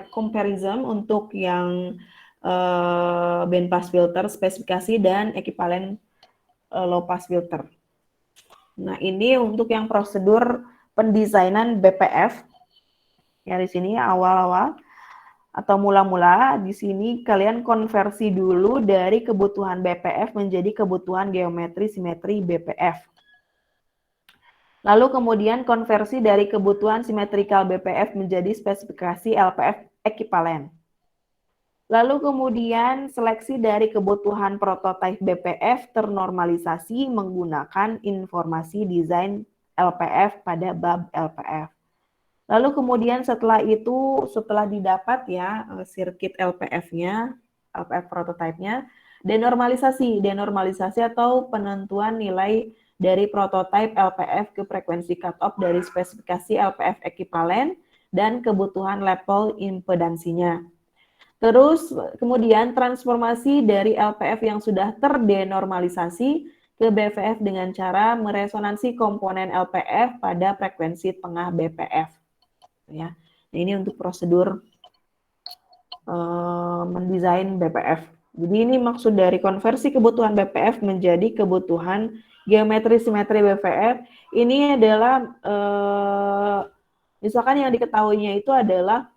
Speaker 1: comparison untuk yang band pass filter, spesifikasi dan ekivalen low pass filter. Nah, ini untuk yang prosedur pendesainan BPF. Ya, di sini awal-awal atau mula-mula, di sini kalian konversi dulu dari kebutuhan BPF menjadi kebutuhan geometri simetri BPF. Lalu kemudian konversi dari kebutuhan simetrikal BPF menjadi spesifikasi LPF ekivalen. Lalu kemudian seleksi dari kebutuhan prototipe BPF ternormalisasi menggunakan informasi desain LPF pada bab LPF. Lalu kemudian setelah itu, setelah didapat ya sirkuit LPF-nya, LPF prototipe-nya, denormalisasi atau penentuan nilai dari prototipe LPF ke frekuensi cutoff dari spesifikasi LPF ekivalen dan kebutuhan level impedansinya. Terus kemudian transformasi dari LPF yang sudah terdenormalisasi ke BPF dengan cara meresonansi komponen LPF pada frekuensi tengah BPF. Ya, nah, ini untuk prosedur mendesain BPF. Jadi ini maksud dari konversi kebutuhan BPF menjadi kebutuhan geometri simetri BPF. Ini adalah misalkan yang diketahuinya itu adalah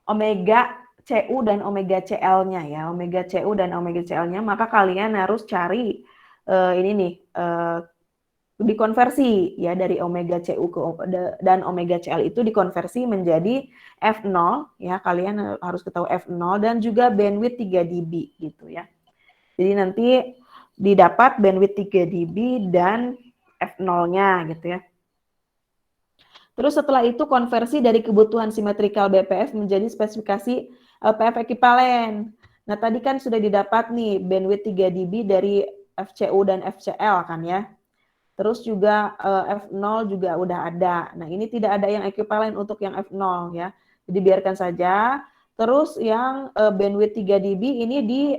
Speaker 1: omega CU dan omega CL-nya ya, omega CU dan omega CL-nya, maka kalian harus cari ini nih dikonversi ya dari omega CU dan omega CL itu dikonversi menjadi F0 ya, kalian harus ketahui F0 dan juga bandwidth 3 dB gitu ya. Jadi nanti didapat bandwidth 3 dB dan F0-nya gitu ya. Terus setelah itu konversi dari kebutuhan simetrikal BPF menjadi spesifikasi LPF ekivalen. Nah, tadi kan sudah didapat nih bandwidth 3 dB dari FCU dan FCL kan ya. Terus juga F0 juga udah ada. Nah, ini tidak ada yang ekivalen untuk yang F0 ya. Jadi biarkan saja. Terus yang bandwidth 3 dB ini di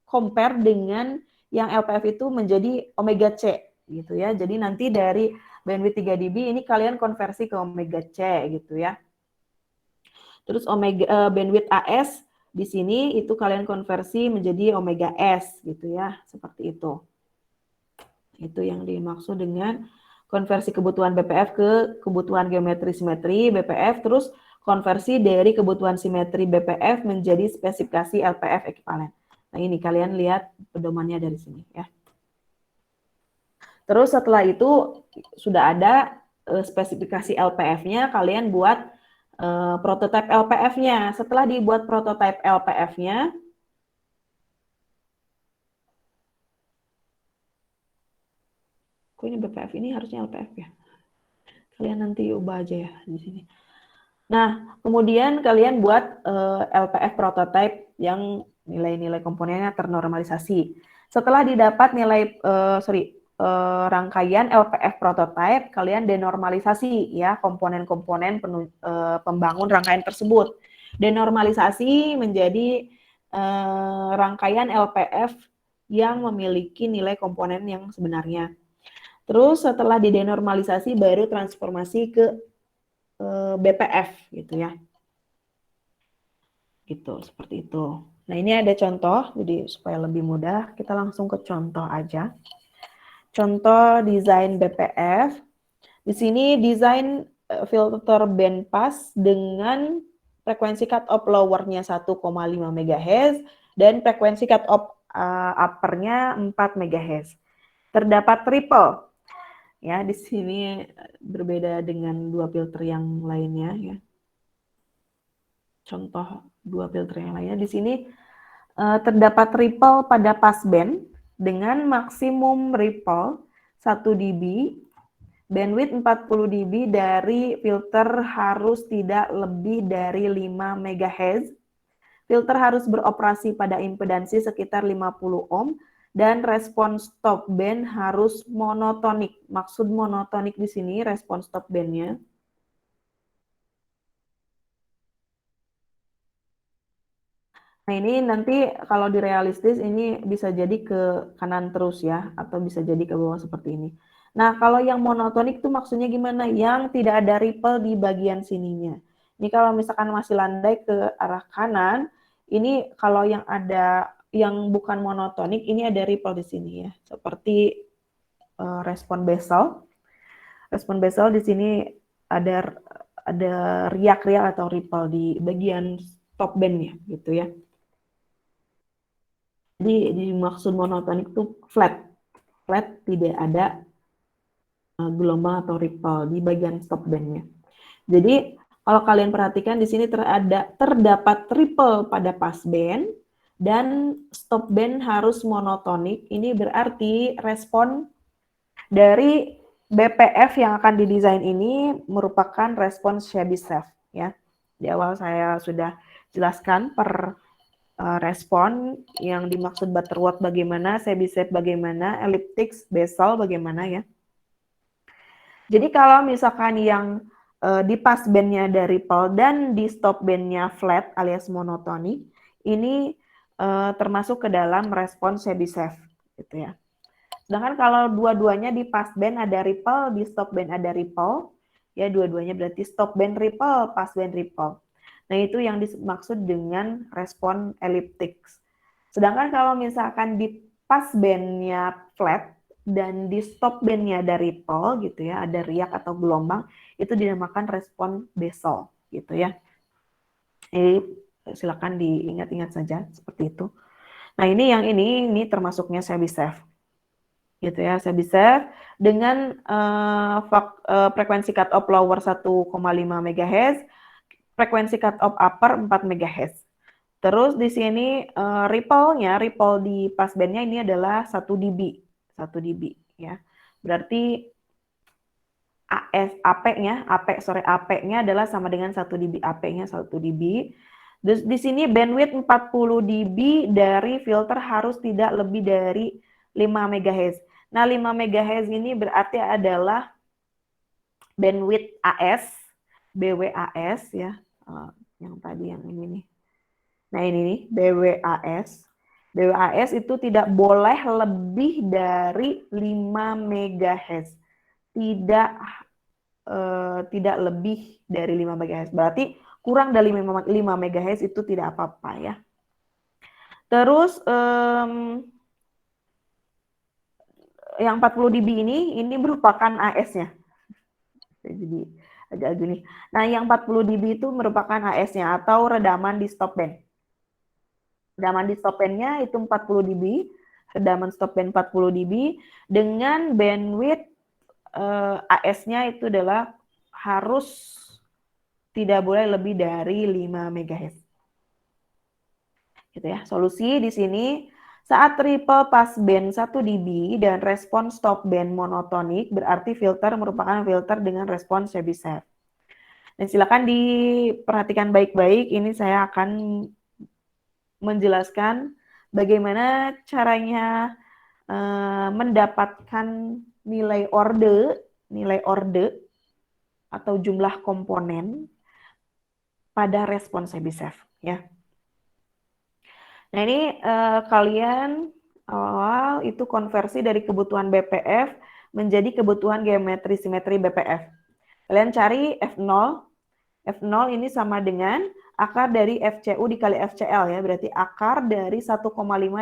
Speaker 1: compare dengan yang LPF itu menjadi omega C gitu ya. Jadi nanti dari bandwidth 3 dB ini kalian konversi ke omega C gitu ya. Terus bandwidth AS di sini itu kalian konversi menjadi omega S gitu ya, seperti itu. Itu yang dimaksud dengan konversi kebutuhan BPF ke kebutuhan geometri simetri BPF, terus konversi dari kebutuhan simetri BPF menjadi spesifikasi LPF ekivalen. Nah ini kalian lihat pedomannya dari sini ya. Terus setelah itu sudah ada spesifikasi LPF-nya, kalian buat prototipe LPF-nya. Setelah dibuat prototipe LPF-nya, kok ini BPF ini harusnya LPF ya? Kalian nanti ubah aja ya di sini. Nah, kemudian kalian buat LPF prototype yang nilai-nilai komponennya ternormalisasi. Setelah didapat nilai rangkaian LPF prototype, kalian denormalisasi ya komponen-komponen pembangun rangkaian tersebut. Denormalisasi menjadi rangkaian LPF yang memiliki nilai komponen yang sebenarnya. Terus setelah didenormalisasi baru transformasi ke BPF gitu ya. Gitu, seperti itu. Nah, ini ada contoh, jadi supaya lebih mudah, kita langsung ke contoh aja. Contoh desain BPF. Di sini desain filter bandpass dengan frekuensi cut off lower-nya 1,5 MHz dan frekuensi cut off upper-nya 4 MHz. Terdapat triple. Ya, di sini berbeda dengan dua filter yang lainnya ya. Contoh dua filter yang lainnya di sini terdapat ripple pada passband dengan maksimum ripple 1 dB, bandwidth 40 dB dari filter harus tidak lebih dari 5 MHz. Filter harus beroperasi pada impedansi sekitar 50 ohm dan respon stop band harus monotonik. Maksud monotonik di sini respon stop bandnya. Nah ini nanti kalau direalistis ini bisa jadi ke kanan terus ya, atau bisa jadi ke bawah seperti ini. Nah kalau yang monotonik itu maksudnya gimana? Yang tidak ada ripple di bagian sininya. Ini kalau misalkan masih landai ke arah kanan, ini kalau yang ada yang bukan monotonik, ini ada ripple di sini ya, seperti respon Bessel. Respon Bessel di sini ada riak-riak atau ripple di bagian stop bandnya gitu ya. Jadi dimaksud monotonik itu flat, tidak ada gelombang atau ripple di bagian stop bandnya. Jadi kalau kalian perhatikan di sini terdapat ripple pada passband dan stop band harus monotonik. Ini berarti respon dari BPF yang akan didesain ini merupakan respon Chebyshev ya. Di awal saya sudah jelaskan per respon yang dimaksud Butterworth bagaimana, Chebyshev bagaimana, elliptics, Bessel bagaimana ya. Jadi kalau misalkan yang di passbandnya ada ripple dan di stop bandnya flat alias monotonik, ini termasuk ke dalam respon Chebyshev gitu ya. Sedangkan kalau dua-duanya di passband ada ripple, di stop band ada ripple, ya dua-duanya berarti stop band ripple, passband ripple. Nah itu yang dimaksud dengan respon elliptics. Sedangkan kalau misalkan di passbandnya flat dan di stop bandnya ada ripple gitu ya, ada riak atau gelombang, itu dinamakan respon Bessel gitu ya. Jadi silakan diingat-ingat saja seperti itu. Nah ini termasuknya Chebyshev gitu ya, Chebyshev dengan frekuensi cut off lower 1,5 MHz, frekuensi cut off upper 4 MHz. Terus di sini ripple di passbandnya ini adalah 1 dB, 1 dB ya. Berarti AP-nya adalah sama dengan 1 dB, AP-nya 1 dB. Terus di sini bandwidth 40 dB dari filter harus tidak lebih dari 5 MHz. Nah, 5 MHz ini berarti adalah bandwidth AS, BWAS ya. Yang tadi yang ini nih. Nah, ini nih BWAS. BWAS itu tidak boleh lebih dari 5 MHz. Tidak lebih dari 5 MHz. Berarti kurang dari 5 MHz itu tidak apa-apa ya. Terus yang 40 dB ini merupakan AS-nya. Jadi agak gini. Nah, yang 40 dB itu merupakan AS-nya atau redaman di stop band. Redaman di stop band-nya itu 40 dB, redaman stop band 40 dB dengan bandwidth AS-nya itu adalah harus tidak boleh lebih dari 5 MHz. Gitu ya. Solusi di sini saat triple pass band 1 dB dan respon stop band monotonik berarti filter merupakan filter dengan respon Chebyshev. Dan silakan diperhatikan baik-baik, ini saya akan menjelaskan bagaimana caranya mendapatkan nilai orde atau jumlah komponen pada respon Chebyshev ya. Nah ini kalian awal itu konversi dari kebutuhan BPF menjadi kebutuhan geometri simetri BPF. Kalian cari F0. F0 ini sama dengan akar dari FCU dikali FCL ya, berarti akar dari 1,5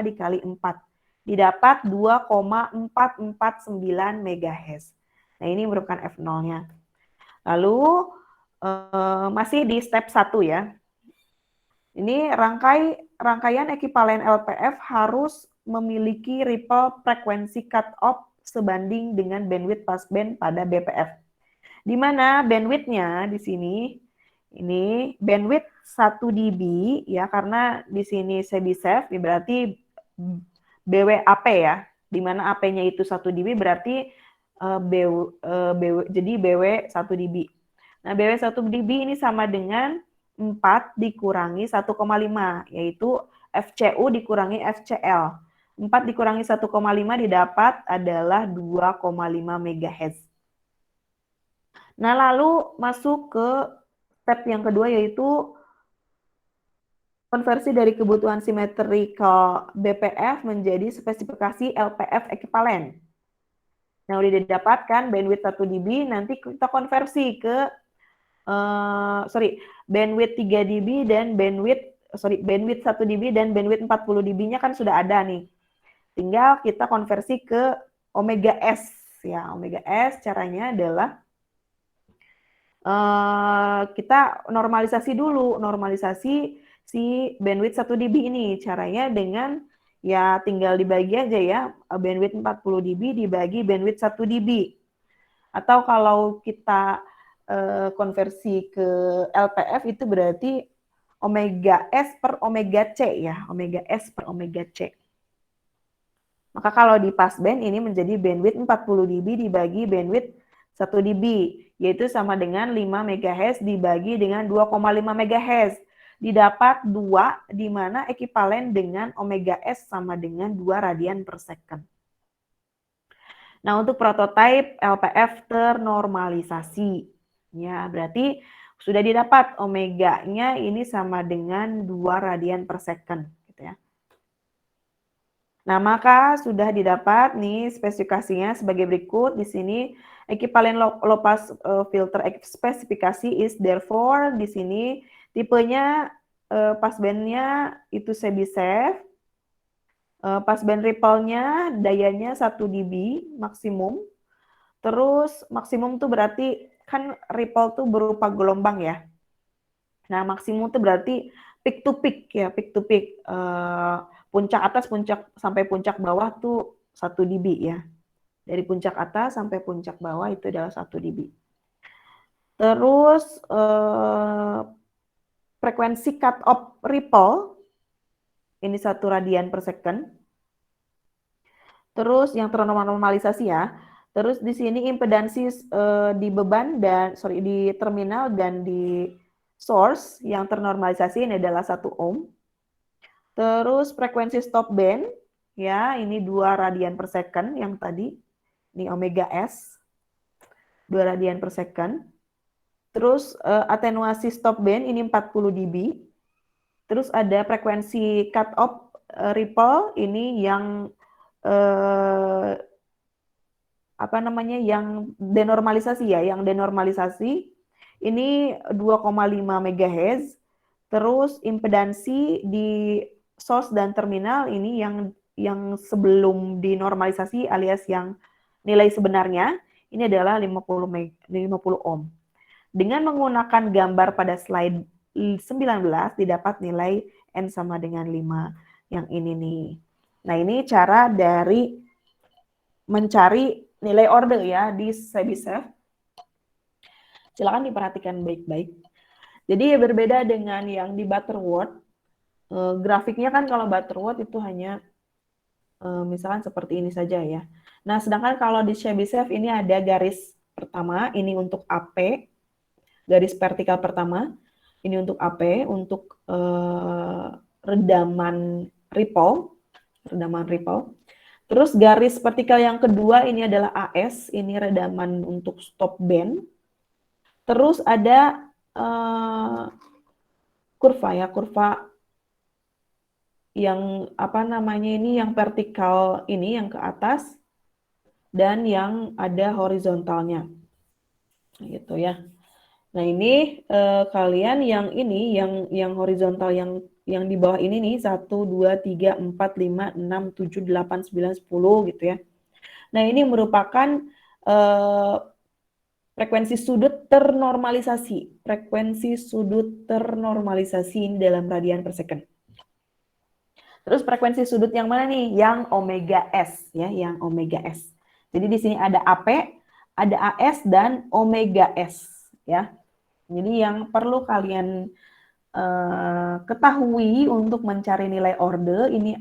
Speaker 1: dikali 4. Didapat 2,449 MHz. Nah ini merupakan F0-nya. Lalu masih di step 1 ya. Ini rangkaian ekivalen LPF harus memiliki ripple frekuensi cut-off sebanding dengan bandwidth passband pada BPF. Di mana bandwidth-nya di sini ini bandwidth 1 dB ya, karena di sini Chebyshev berarti BWAP ya, di mana AP-nya itu 1 dB berarti jadi BW 1 dB. Nah, BW 1 dB ini sama dengan 4 dikurangi 1,5, yaitu FCU dikurangi FCL. 4 dikurangi 1,5 didapat adalah 2,5 MHz. Nah, lalu masuk ke step yang kedua, yaitu konversi dari kebutuhan symmetrical BPF menjadi spesifikasi LPF ekivalen. Nah, udah didapatkan bandwidth 1 dB, nanti kita konversi ke bandwidth 3 dB dan bandwidth 1 dB dan bandwidth 40 dB-nya kan sudah ada nih. Tinggal kita konversi ke omega S ya. Omega S caranya adalah kita normalisasi dulu, normalisasi si bandwidth 1 dB ini. Caranya dengan ya tinggal dibagi aja ya, bandwidth 40 dB dibagi bandwidth 1 dB. Atau kalau kita konversi ke LPF itu berarti omega S per omega C ya, omega S per omega C. Maka kalau di passband ini menjadi bandwidth 40 dB dibagi bandwidth 1 dB, yaitu sama dengan 5 MHz dibagi dengan 2,5 MHz. Didapat 2, di mana ekivalen dengan omega S sama dengan 2 radian per second. Nah, untuk prototipe LPF ternormalisasi, ya berarti sudah didapat omega-nya ini sama dengan 2 radian per second. Gitu ya. Nah, maka sudah didapat nih spesifikasinya sebagai berikut. Di sini ekivalen low pass filter spesifikasi is therefore di sini tipenya passband-nya itu Chebyshev. Passband ripple-nya dayanya 1 dB maksimum. Terus maksimum tuh berarti kan ripple tuh berupa gelombang ya. Nah, maksimum tuh berarti peak to peak ya, peak to peak. Puncak atas sampai puncak bawah tuh 1 dB ya. Dari puncak atas sampai puncak bawah itu adalah 1 dB. Terus frekuensi cut off ripple ini 1 radian per second. Terus yang ternormalisasi ya. Terus di sini impedansi di beban dan di terminal dan di source yang ternormalisasi ini adalah 1 ohm. Terus frekuensi stop band ya, ini 2 radian per second yang tadi. Ini omega S 2 radian per second. Terus atenuasi stop band ini 40 dB. Terus ada frekuensi cut off Ripple ini yang yang denormalisasi ya, yang denormalisasi ini 2,5 MHz. Terus impedansi di source dan terminal ini yang sebelum dinormalisasi alias yang nilai sebenarnya ini adalah 50 ohm. Dengan menggunakan gambar pada slide 19 didapat nilai N sama dengan 5 yang ini nih. Nah, ini cara dari mencari nilai order ya di Chebyshev. Silakan diperhatikan baik-baik. Jadi berbeda dengan yang di Butterworth, grafiknya kan kalau Butterworth itu hanya misalkan seperti ini saja ya. Nah, sedangkan kalau di Chebyshev ini ada garis pertama, ini untuk AP, garis vertikal pertama, ini untuk AP, untuk redaman ripple. Terus garis vertikal yang kedua ini adalah AS, ini redaman untuk stop band. Terus ada kurva yang yang vertikal ini yang ke atas dan yang ada horizontalnya. Gitu ya. Nah, ini kalian yang ini yang horizontal yang di bawah ini nih 1 2 3 4 5 6 7 8 9 10 gitu ya. Nah, ini merupakan frekuensi sudut ternormalisasi. Frekuensi sudut ternormalisasi ini dalam radian per second. Terus frekuensi sudut yang mana nih? Yang omega S ya, yang omega S. Jadi di sini ada AP, ada AS dan omega S ya. Jadi yang perlu kalian ketahui untuk mencari nilai order ini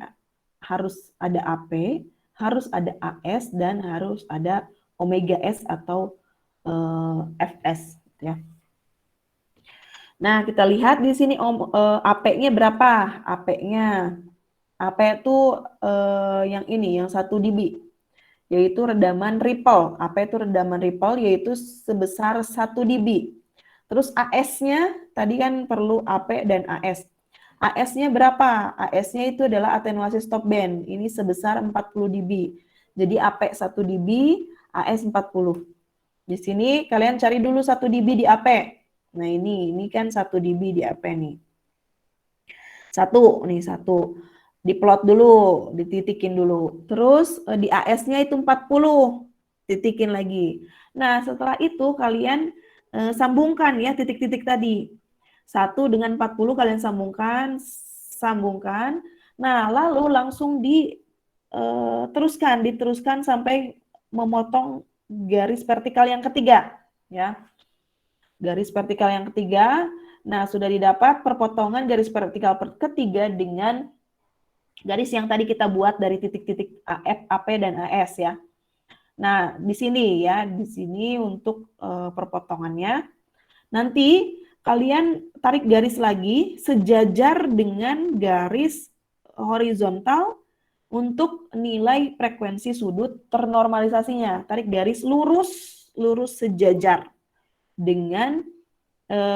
Speaker 1: harus ada AP, harus ada AS dan harus ada omega S atau FS ya. Nah, kita lihat di sini AP-nya berapa? AP-nya AP itu yang ini, yang 1 dB, yaitu redaman ripple. AP itu redaman ripple, yaitu sebesar 1 dB. Terus AS-nya, tadi kan perlu AP dan AS. AS-nya berapa? AS-nya itu adalah atenuasi stop band. Ini sebesar 40 dB. Jadi AP 1 dB, AS 40. Di sini kalian cari dulu 1 dB di AP. Nah, ini kan 1 dB di AP nih. 1. Diplot dulu, dititikin dulu. Terus di AS-nya itu 40. Titikin lagi. Nah, setelah itu kalian sambungkan ya titik-titik tadi. 1 dengan 40 kalian sambungkan. Nah, lalu langsung diteruskan sampai memotong garis vertikal yang ketiga ya. Garis vertikal yang ketiga. Nah, sudah didapat perpotongan garis vertikal ketiga dengan garis yang tadi kita buat dari titik-titik AF, AP dan AS ya. Nah, di sini untuk perpotongannya. Nanti kalian tarik garis lagi sejajar dengan garis horizontal untuk nilai frekuensi sudut ternormalisasinya. Tarik garis lurus sejajar dengan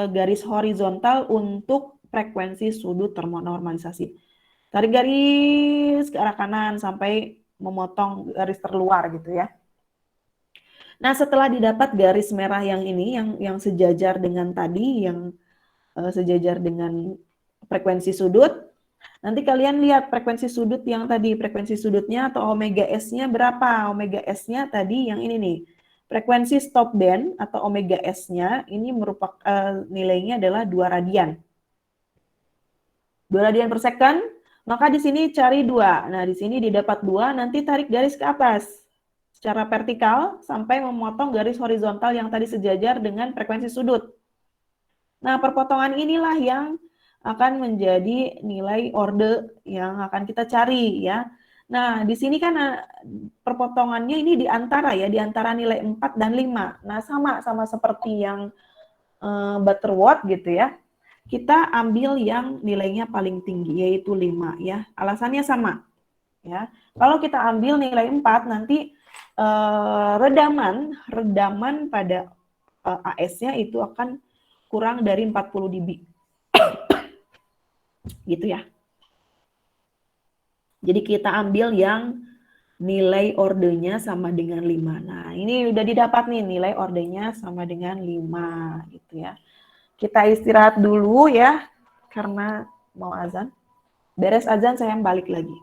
Speaker 1: garis horizontal untuk frekuensi sudut ternormalisasi. Tarik garis ke arah kanan sampai memotong garis terluar gitu ya. Nah, setelah didapat garis merah yang ini, yang sejajar dengan tadi, yang sejajar dengan frekuensi sudut, nanti kalian lihat frekuensi sudut yang tadi, frekuensi sudutnya atau omega S-nya berapa? Omega S-nya tadi yang ini nih. Frekuensi stop band atau omega S-nya ini merupakan nilainya adalah 2 radian. 2 radian per second, maka di sini cari 2. Nah, di sini didapat 2, nanti tarik garis ke atas secara vertikal sampai memotong garis horizontal yang tadi sejajar dengan frekuensi sudut. Nah, perpotongan inilah yang akan menjadi nilai order yang akan kita cari ya. Nah, di sini kan perpotongannya ini di antara nilai 4 dan 5. Nah, sama seperti yang Butterworth gitu ya. Kita ambil yang nilainya paling tinggi yaitu 5 ya. Alasannya sama ya. Kalau kita ambil nilai 4 nanti redaman pada AS-nya itu akan kurang dari 40 dB. Gitu ya. Jadi kita ambil yang nilai ordenya sama dengan 5. Nah, ini udah didapat nih nilai ordenya sama dengan 5 gitu ya. Kita istirahat dulu ya karena mau azan. Beres azan saya balik lagi.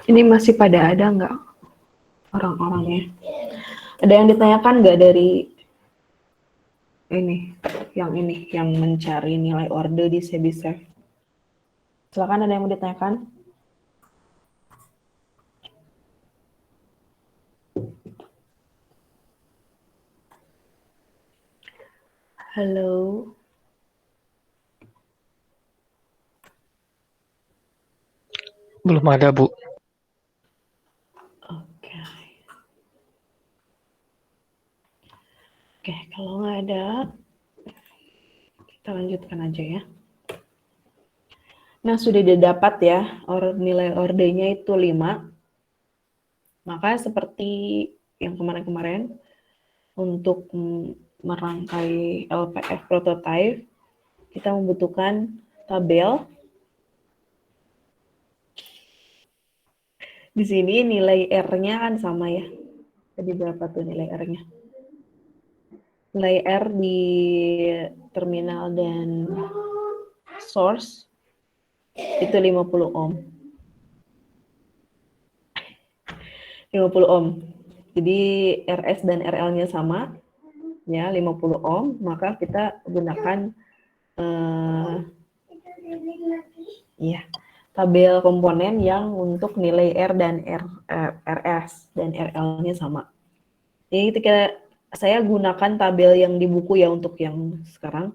Speaker 1: Ini masih pada ada nggak orang-orangnya? Ada yang ditanyakan nggak dari ini, yang mencari nilai order di Sebisef? Silakan, ada yang mau ditanyakan? Halo.
Speaker 2: Belum ada, Bu.
Speaker 1: Oke. Oke, kalau nggak ada, kita lanjutkan aja ya. Nah, sudah didapat ya, nilai ordernya itu 5. Maka seperti yang kemarin-kemarin, untuk merangkai LPF prototype, kita membutuhkan tabel. Di sini nilai R-nya kan sama ya. Jadi berapa tuh nilai R-nya? Nilai R di terminal dan source itu 50 ohm. 50 ohm. Jadi RS dan RL-nya sama, ya 50 ohm, maka kita gunakan ya tabel komponen yang untuk nilai R dan RS dan RL-nya sama. Jadi ketika saya gunakan tabel yang di buku ya untuk yang sekarang.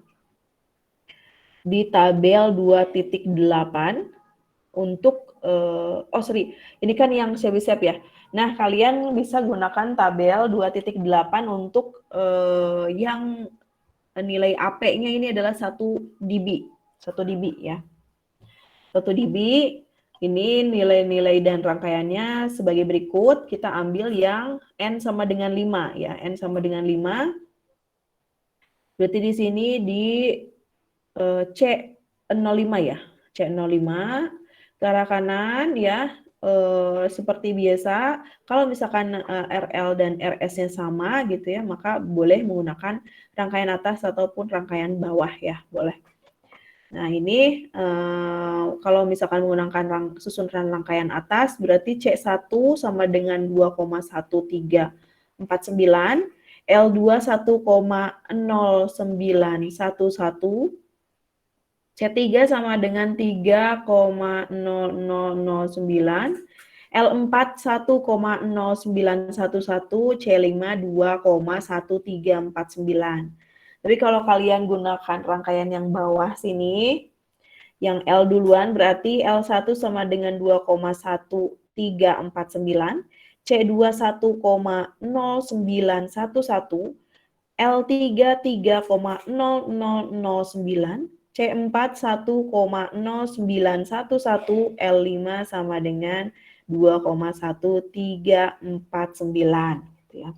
Speaker 1: Di tabel 2.8 untuk ini kan yang Sebisef ya. Nah, kalian bisa gunakan tabel 2.8 untuk yang nilai AP-nya ini adalah 1 dB. 1 dB ya. 1 dB ini nilai-nilai dan rangkaiannya sebagai berikut. Kita ambil yang N sama dengan 5 ya. N sama dengan 5. Berarti di sini di C05 ya. C05 ke arah kanan ya, seperti biasa. Kalau misalkan RL dan RS-nya sama gitu ya, maka boleh menggunakan rangkaian atas ataupun rangkaian bawah ya, boleh. Nah ini kalau misalkan menggunakan susunan rangkaian atas, berarti C1 sama dengan 2,1349, L2 1,0911, C3 sama dengan 3,0009, L4 1,0911, C5 2,1349. Tapi kalau kalian gunakan rangkaian yang bawah sini, yang L duluan berarti L1 sama dengan 2,1349, C2 1,0911, L3 3,0009, C4 1,0911, L5 sama dengan 2,1349 gitu ya.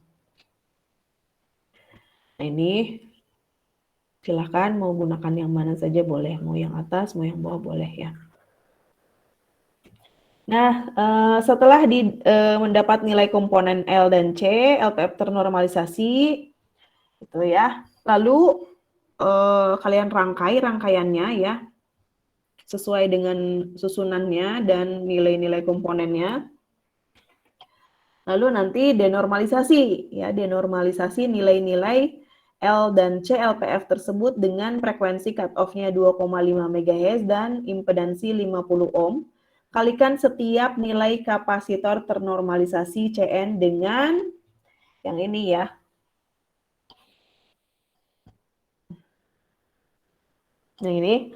Speaker 1: Nah, ini silahkan mau gunakan yang mana saja boleh, mau yang atas, mau yang bawah boleh ya. Nah, setelah mendapat nilai komponen L dan C, LPF ternormalisasi, gitu ya. Lalu kalian rangkaiannya ya, sesuai dengan susunannya dan nilai-nilai komponennya. Lalu nanti denormalisasi ya, denormalisasi nilai-nilai L dan C LPF tersebut dengan frekuensi cut-off-nya 2,5 MHz dan impedansi 50 ohm. Kalikan setiap nilai kapasitor ternormalisasi Cn dengan yang ini ya. Nah ini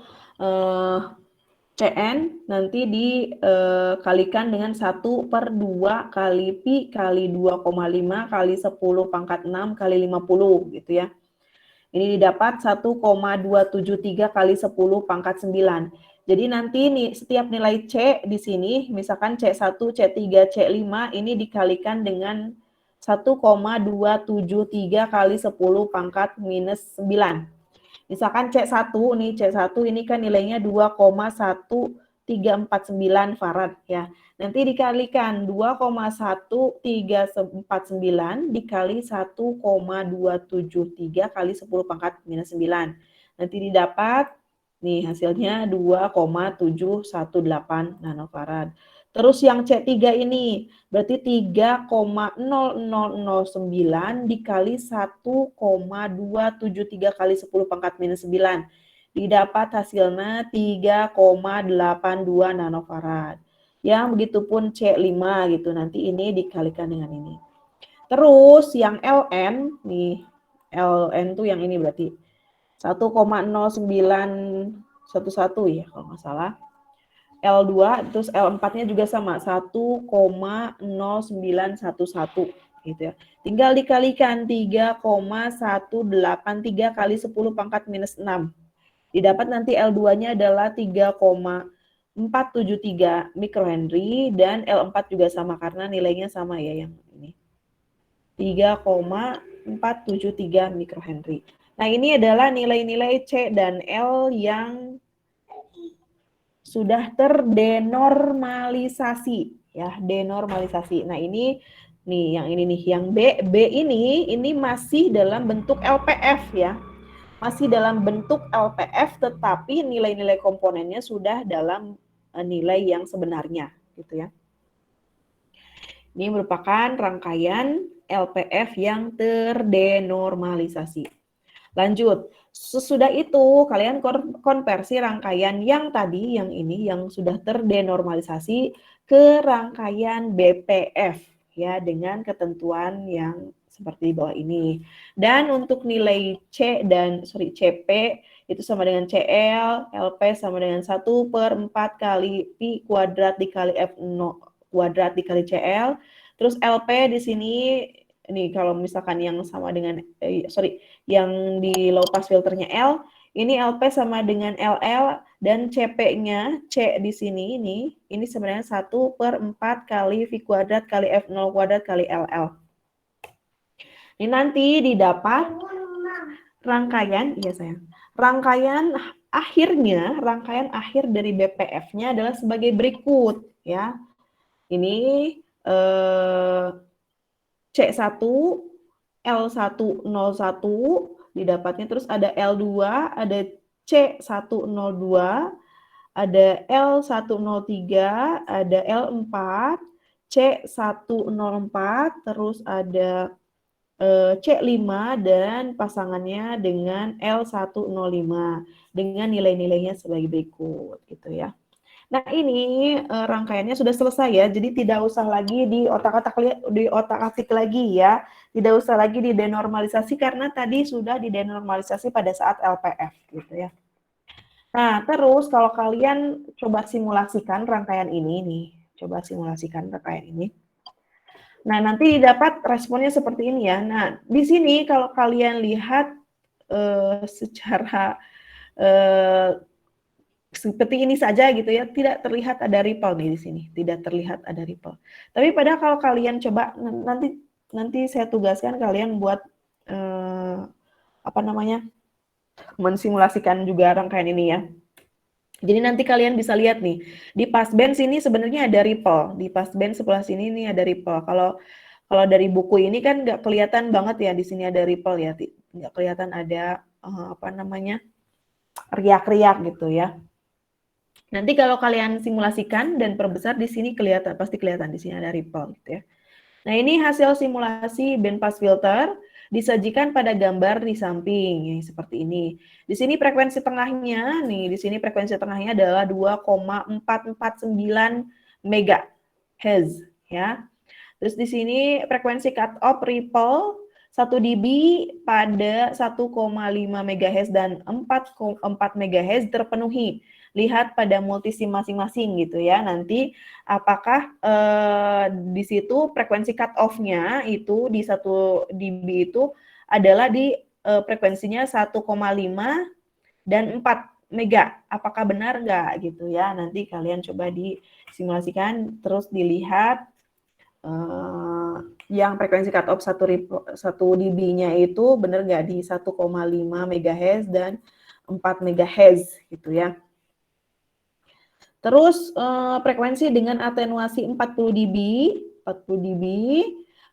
Speaker 1: Cn nanti dikalikan dengan 1/2 kali pi kali 2,5 kali 10 pangkat 6 kali 50 gitu ya. Ini didapat 1,273 kali 10 pangkat 9. Jadi nanti nih setiap nilai C di sini, misalkan C1, C3, C5 ini dikalikan dengan 1,273 kali 10 pangkat minus 9. Misalkan C1 nih, C1 ini kan nilainya 2,1349 farad ya. Nanti dikalikan 2,1349 dikali 1,273 kali 10 pangkat minus 9. Nanti didapat nih hasilnya 2,718 nanofarad. Terus yang C3 ini berarti 3,0009 dikali 1,273 kali 10 pangkat minus 9. Didapat hasilnya 3,82 nanofarad. Yang begitupun C5 gitu. Nanti ini dikalikan dengan ini. Terus yang Ln nih, Ln tuh yang ini berarti 1,0911 ya kalau nggak salah. L2, terus L4-nya juga sama, 1,0911 gitu ya. Tinggal dikalikan 3,183 kali 10 pangkat minus 6. Didapat nanti L2-nya adalah 3,473 mikrohenry dan L4 juga sama karena nilainya sama ya yang ini. 3,473 mikrohenry. Nah, ini adalah nilai-nilai C dan L yang sudah terdenormalisasi ya, denormalisasi. Nah, ini nih yang ini nih, yang B ini masih dalam bentuk LPF ya. Masih dalam bentuk LPF tetapi nilai-nilai komponennya sudah dalam nilai yang sebenarnya gitu ya. Ini merupakan rangkaian LPF yang terdenormalisasi. Lanjut, sesudah itu kalian konversi rangkaian yang tadi, yang ini, yang sudah terdenormalisasi ke rangkaian BPF ya dengan ketentuan yang seperti di bawah ini. Dan untuk nilai CP itu sama dengan CL, LP sama dengan 1/4 kali Pi kuadrat dikali F0 kuadrat dikali CL. Terus LP di sini ini kalau misalkan yang sama dengan yang di low pass filternya L, ini LP sama dengan LL dan CP-nya C di sini ini sebenarnya 1/4 kali V kuadrat kali F0 kuadrat kali LL. Ini nanti didapat rangkaian, iya sayang. Rangkaian akhir dari BPF-nya adalah sebagai berikut ya. Ini C1 L101 didapatnya, terus ada L2, ada C102, ada L103, ada L4, C104, terus ada C5 dan pasangannya dengan L105 dengan nilai-nilainya sebagai berikut gitu ya. Nah, ini rangkaiannya sudah selesai ya. Jadi tidak usah lagi di otak-atik lagi ya. Tidak usah lagi didenormalisasi karena tadi sudah didenormalisasi pada saat LPF gitu ya. Nah, terus kalau kalian coba simulasikan rangkaian ini nih. Coba simulasikan rangkaian ini. Nah, nanti dapat responnya seperti ini ya. Nah, di sini kalau kalian lihat secara seperti ini saja gitu ya, tidak terlihat ada ripple nih di sini, tidak terlihat ada ripple. Tapi padahal kalau kalian coba nanti saya tugaskan kalian buat mensimulasikan juga rangkaian ini ya. Jadi nanti kalian bisa lihat nih, di passband sini sebenarnya ada ripple, di passband sebelah sini nih ada ripple. Kalau dari buku ini kan nggak kelihatan banget ya di sini ada ripple ya, nggak kelihatan ada riak-riak gitu ya. Nanti kalau kalian simulasikan dan perbesar di sini pasti kelihatan di sini ada ripple gitu ya. Nah, ini hasil simulasi bandpass filter disajikan pada gambar di samping, seperti ini. Di sini frekuensi tengahnya, adalah 2,449 MHz, ya. Terus di sini frekuensi cut off ripple 1 dB pada 1,5 MHz dan 4 MHz terpenuhi. Lihat pada multisim masing-masing gitu ya. Nanti apakah di situ frekuensi cut off-nya itu di 1 dB itu adalah di frekuensinya 1,5 dan 4 mega. Apakah benar enggak gitu ya. Nanti kalian coba disimulasikan terus dilihat yang frekuensi cut off 1 dB-nya itu benar nggak di 1,5 MHz dan 4 MHz gitu ya. Terus frekuensi dengan atenuasi 40 dB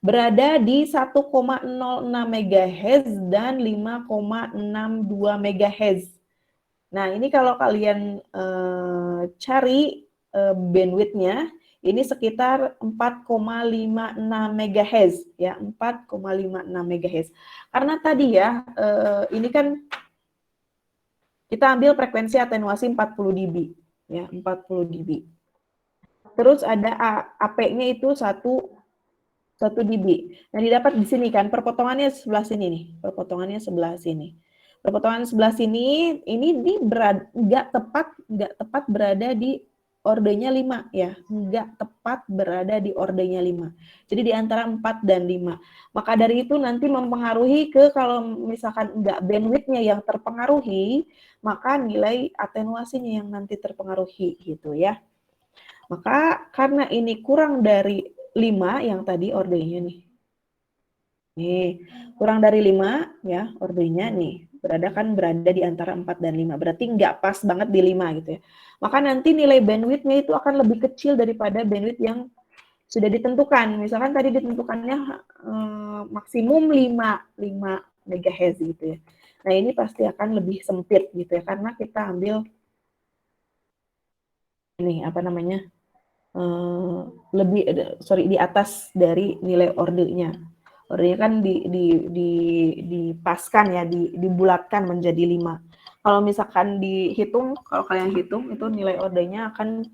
Speaker 1: berada di 1,06 MHz dan 5,62 MHz. Nah, ini kalau kalian cari bandwidth-nya ini sekitar 4,56 MHz ya, 4,56 MHz. Karena tadi ya, ini kan kita ambil frekuensi atenuasi 40 dB ya, 40 dB. Terus ada AP-nya itu 1 dB. Nah, didapat di sini kan, perpotongannya sebelah sini nih, perpotongannya sebelah sini. Perpotongan sebelah sini ini nggak tepat berada di ordenya 5 ya, nggak tepat berada di ordenya 5. Jadi di antara 4 dan 5. Maka dari itu nanti mempengaruhi ke kalau misalkan enggak bandwidth-nya yang terpengaruhi, maka nilai atenuasinya yang nanti terpengaruhi gitu ya. Maka karena ini kurang dari 5 yang tadi ordenya nih. Nih, kurang dari 5 ya ordenya nih. Berada di antara 4 dan 5. Berarti nggak pas banget di 5 gitu ya. Maka nanti nilai bandwidth-nya itu akan lebih kecil daripada bandwidth yang sudah ditentukan. Misalkan tadi ditentukannya maksimum 5 MHz gitu ya. Nah, ini pasti akan lebih sempit gitu ya. Karena kita ambil ini apa namanya? Di atas dari nilai ordernya. Ordernya kan dipaskan ya, dibulatkan menjadi 5. Kalau misalkan dihitung, kalau kalian hitung itu nilai ordernya akan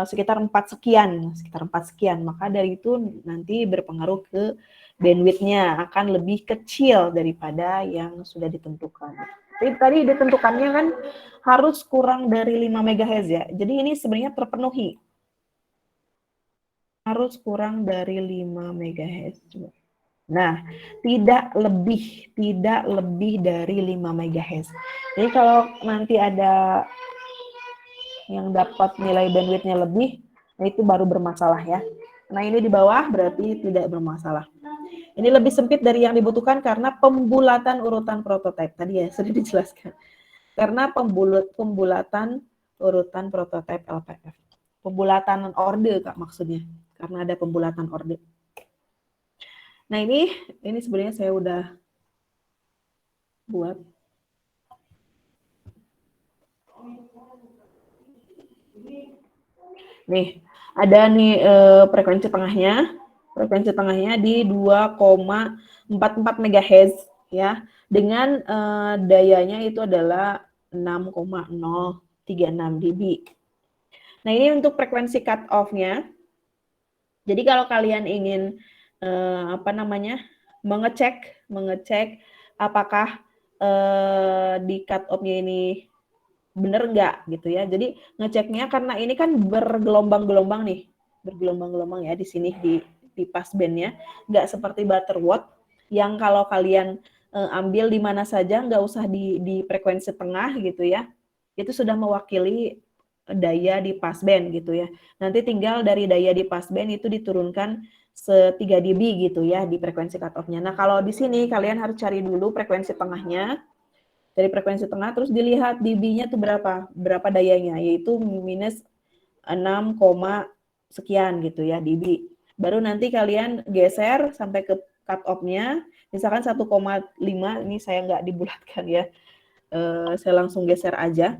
Speaker 1: sekitar 4 sekian. Maka dari itu nanti berpengaruh ke bandwidth-nya akan lebih kecil daripada yang sudah ditentukan. Jadi tadi ditentukannya kan harus kurang dari 5 MHz ya. Jadi ini sebenarnya terpenuhi. Harus kurang dari 5 MHz. Nah, tidak lebih dari 5 MHz. Jadi kalau nanti ada yang dapat nilai bandwidth-nya lebih, nah itu baru bermasalah ya. Nah, ini di bawah berarti tidak bermasalah. Ini lebih sempit dari yang dibutuhkan karena pembulatan urutan prototipe. Tadi ya sudah dijelaskan. Karena pembulatan urutan prototipe LPF. Pembulatan orde Kak maksudnya. Karena ada pembulatan orde. Nah, ini sebenarnya saya udah buat. Nih, ada nih frekuensi tengahnya. Frekuensi tengahnya di 2,44 MHz ya. Dengan dayanya itu adalah 6,036 dB. Nah, ini untuk frekuensi cut off-nya. Jadi kalau kalian ingin mengecek apakah di cut off-nya ini bener nggak gitu ya. Jadi ngeceknya karena ini kan bergelombang-gelombang nih, bergelombang-gelombang ya di sini di passband-nya, nggak seperti Butterworth yang kalau kalian ambil di mana saja nggak usah di frekuensi tengah gitu ya, itu sudah mewakili daya di passband gitu ya. Nanti tinggal dari daya di passband itu diturunkan 3 dB gitu ya di frekuensi cut off-nya. Nah, kalau di sini kalian harus cari dulu frekuensi tengahnya. Dari frekuensi tengah terus dilihat dB-nya tuh berapa dayanya, yaitu minus 6, sekian gitu ya dB. Baru nanti kalian geser sampai ke cut off-nya, misalkan 1,5, ini saya nggak dibulatkan ya, saya langsung geser aja.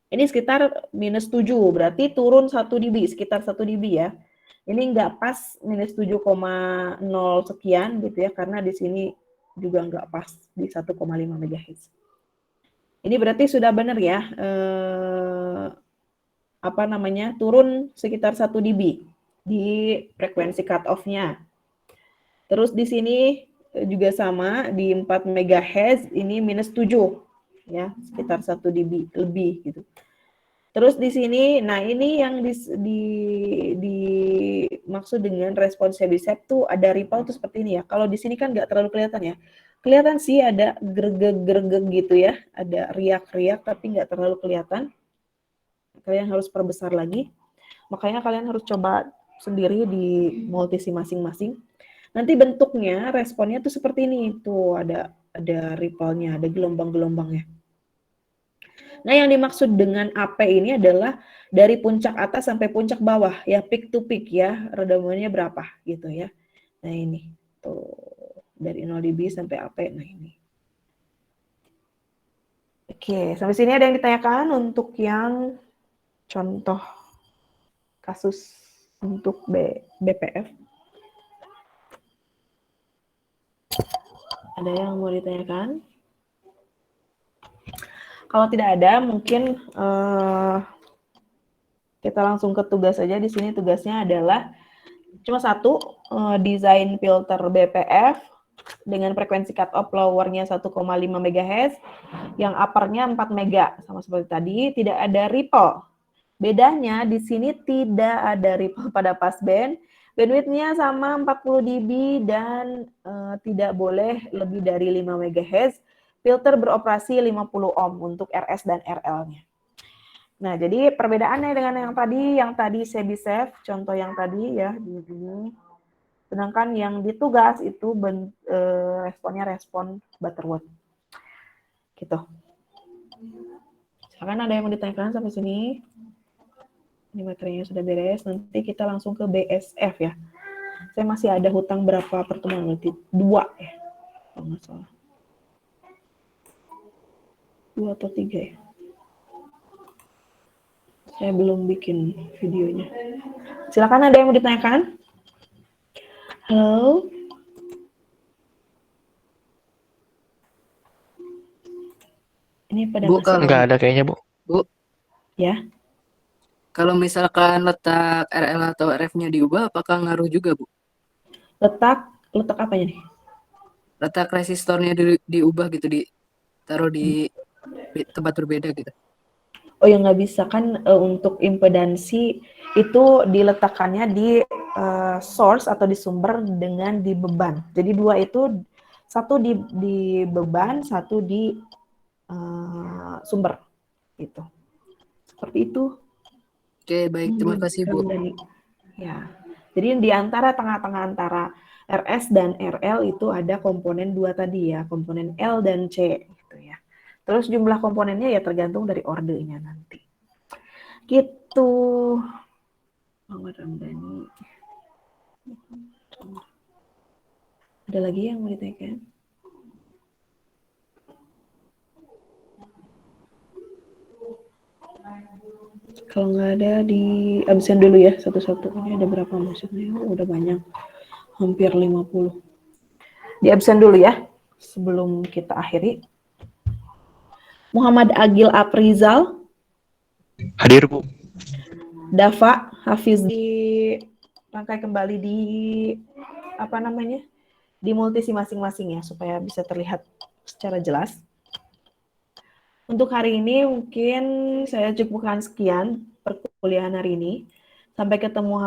Speaker 1: Ini sekitar minus 7, berarti turun 1 dB, sekitar 1 dB ya. Ini nggak pas minus 7,0 sekian gitu ya, karena di sini juga nggak pas di 1,5 MHz. Ini berarti sudah benar ya, turun sekitar 1 dB di frekuensi cut-off-nya. Terus di sini juga sama, di 4 MHz ini minus 7, ya, sekitar 1 dB lebih gitu. Terus di sini, nah ini yang dimaksud dengan respon Chebyshev tuh ada ripple tuh seperti ini ya. Kalau di sini kan nggak terlalu kelihatan ya. Kelihatan sih ada gergeg-gergeg gitu ya, ada riak-riak tapi nggak terlalu kelihatan. Kalian harus perbesar lagi. Makanya kalian harus coba sendiri di multisi masing-masing. Nanti bentuknya, responnya tuh seperti ini. Tuh ada ripple-nya, ada gelombang-gelombangnya. Nah, yang dimaksud dengan AP ini adalah dari puncak atas sampai puncak bawah, ya peak to peak ya, redamannya berapa gitu ya. Nah ini, tuh dari 0 dB sampai AP, nah ini. Oke, sampai sini ada yang ditanyakan untuk yang contoh kasus untuk BPF? Ada yang mau ditanyakan? Kalau tidak ada, mungkin kita langsung ke tugas saja. Di sini tugasnya adalah cuma satu, desain filter BPF dengan frekuensi cut-off lowernya 1,5 MHz, yang uppernya 4 MB, sama seperti tadi, tidak ada ripple. Bedanya di sini tidak ada ripple pada passband, bandwidth-nya sama 40 dB dan tidak boleh lebih dari 5 MHz, filter beroperasi 50 ohm untuk RS dan RL-nya. Nah, jadi perbedaannya dengan yang tadi Chebyshev, contoh yang tadi ya, di sini. Sedangkan yang di tugas itu responnya respon Butterworth. Gitu. Silakan ada yang mau ditanyakan sampai sini. Ini materinya sudah beres, nanti kita langsung ke BSF ya. Saya masih ada hutang berapa pertemuan nanti? 2 ya, kalau nggak salah. 2 atau 3 ya. Saya belum bikin videonya. Silakan ada yang mau ditanyakan? Halo? Ini pada
Speaker 3: Bu, kalau
Speaker 2: nggak ada kayaknya, Bu.
Speaker 3: Bu,
Speaker 1: ya.
Speaker 3: kalau misalkan letak RL atau RF-nya diubah, apakah ngaruh juga, Bu?
Speaker 1: Letak apanya nih?
Speaker 3: Letak resistornya diubah gitu, ditaruh di tempat berbeda gitu.
Speaker 1: Oh ya nggak bisa kan, untuk impedansi itu diletakkannya di source atau di sumber dengan di beban. Jadi dua itu, satu di beban, satu di sumber gitu. Seperti itu.
Speaker 3: Oke, baik. Terima kasih, Bu.
Speaker 1: Ya. Jadi di antara tengah-tengah antara RS dan RL itu ada komponen 2 tadi ya, komponen L dan C gitu ya. Terus jumlah komponennya ya tergantung dari ordenya nanti. Gitu. Muhammad Ramdhani. Ada lagi yang mau ditanyakan? Kalau nggak ada, di absen dulu ya satu-satu. Ini ada berapa maksudnya? Oh, udah banyak. Hampir 50. Di absen dulu ya sebelum kita akhiri. Muhammad Agil Aprizal.
Speaker 2: Hadir, Bu.
Speaker 1: Dava Hafiz, di rangkai kembali di di multisi masing-masing ya, supaya bisa terlihat secara jelas. Untuk hari ini mungkin saya cukupkan sekian perkuliahan hari ini. Sampai ketemu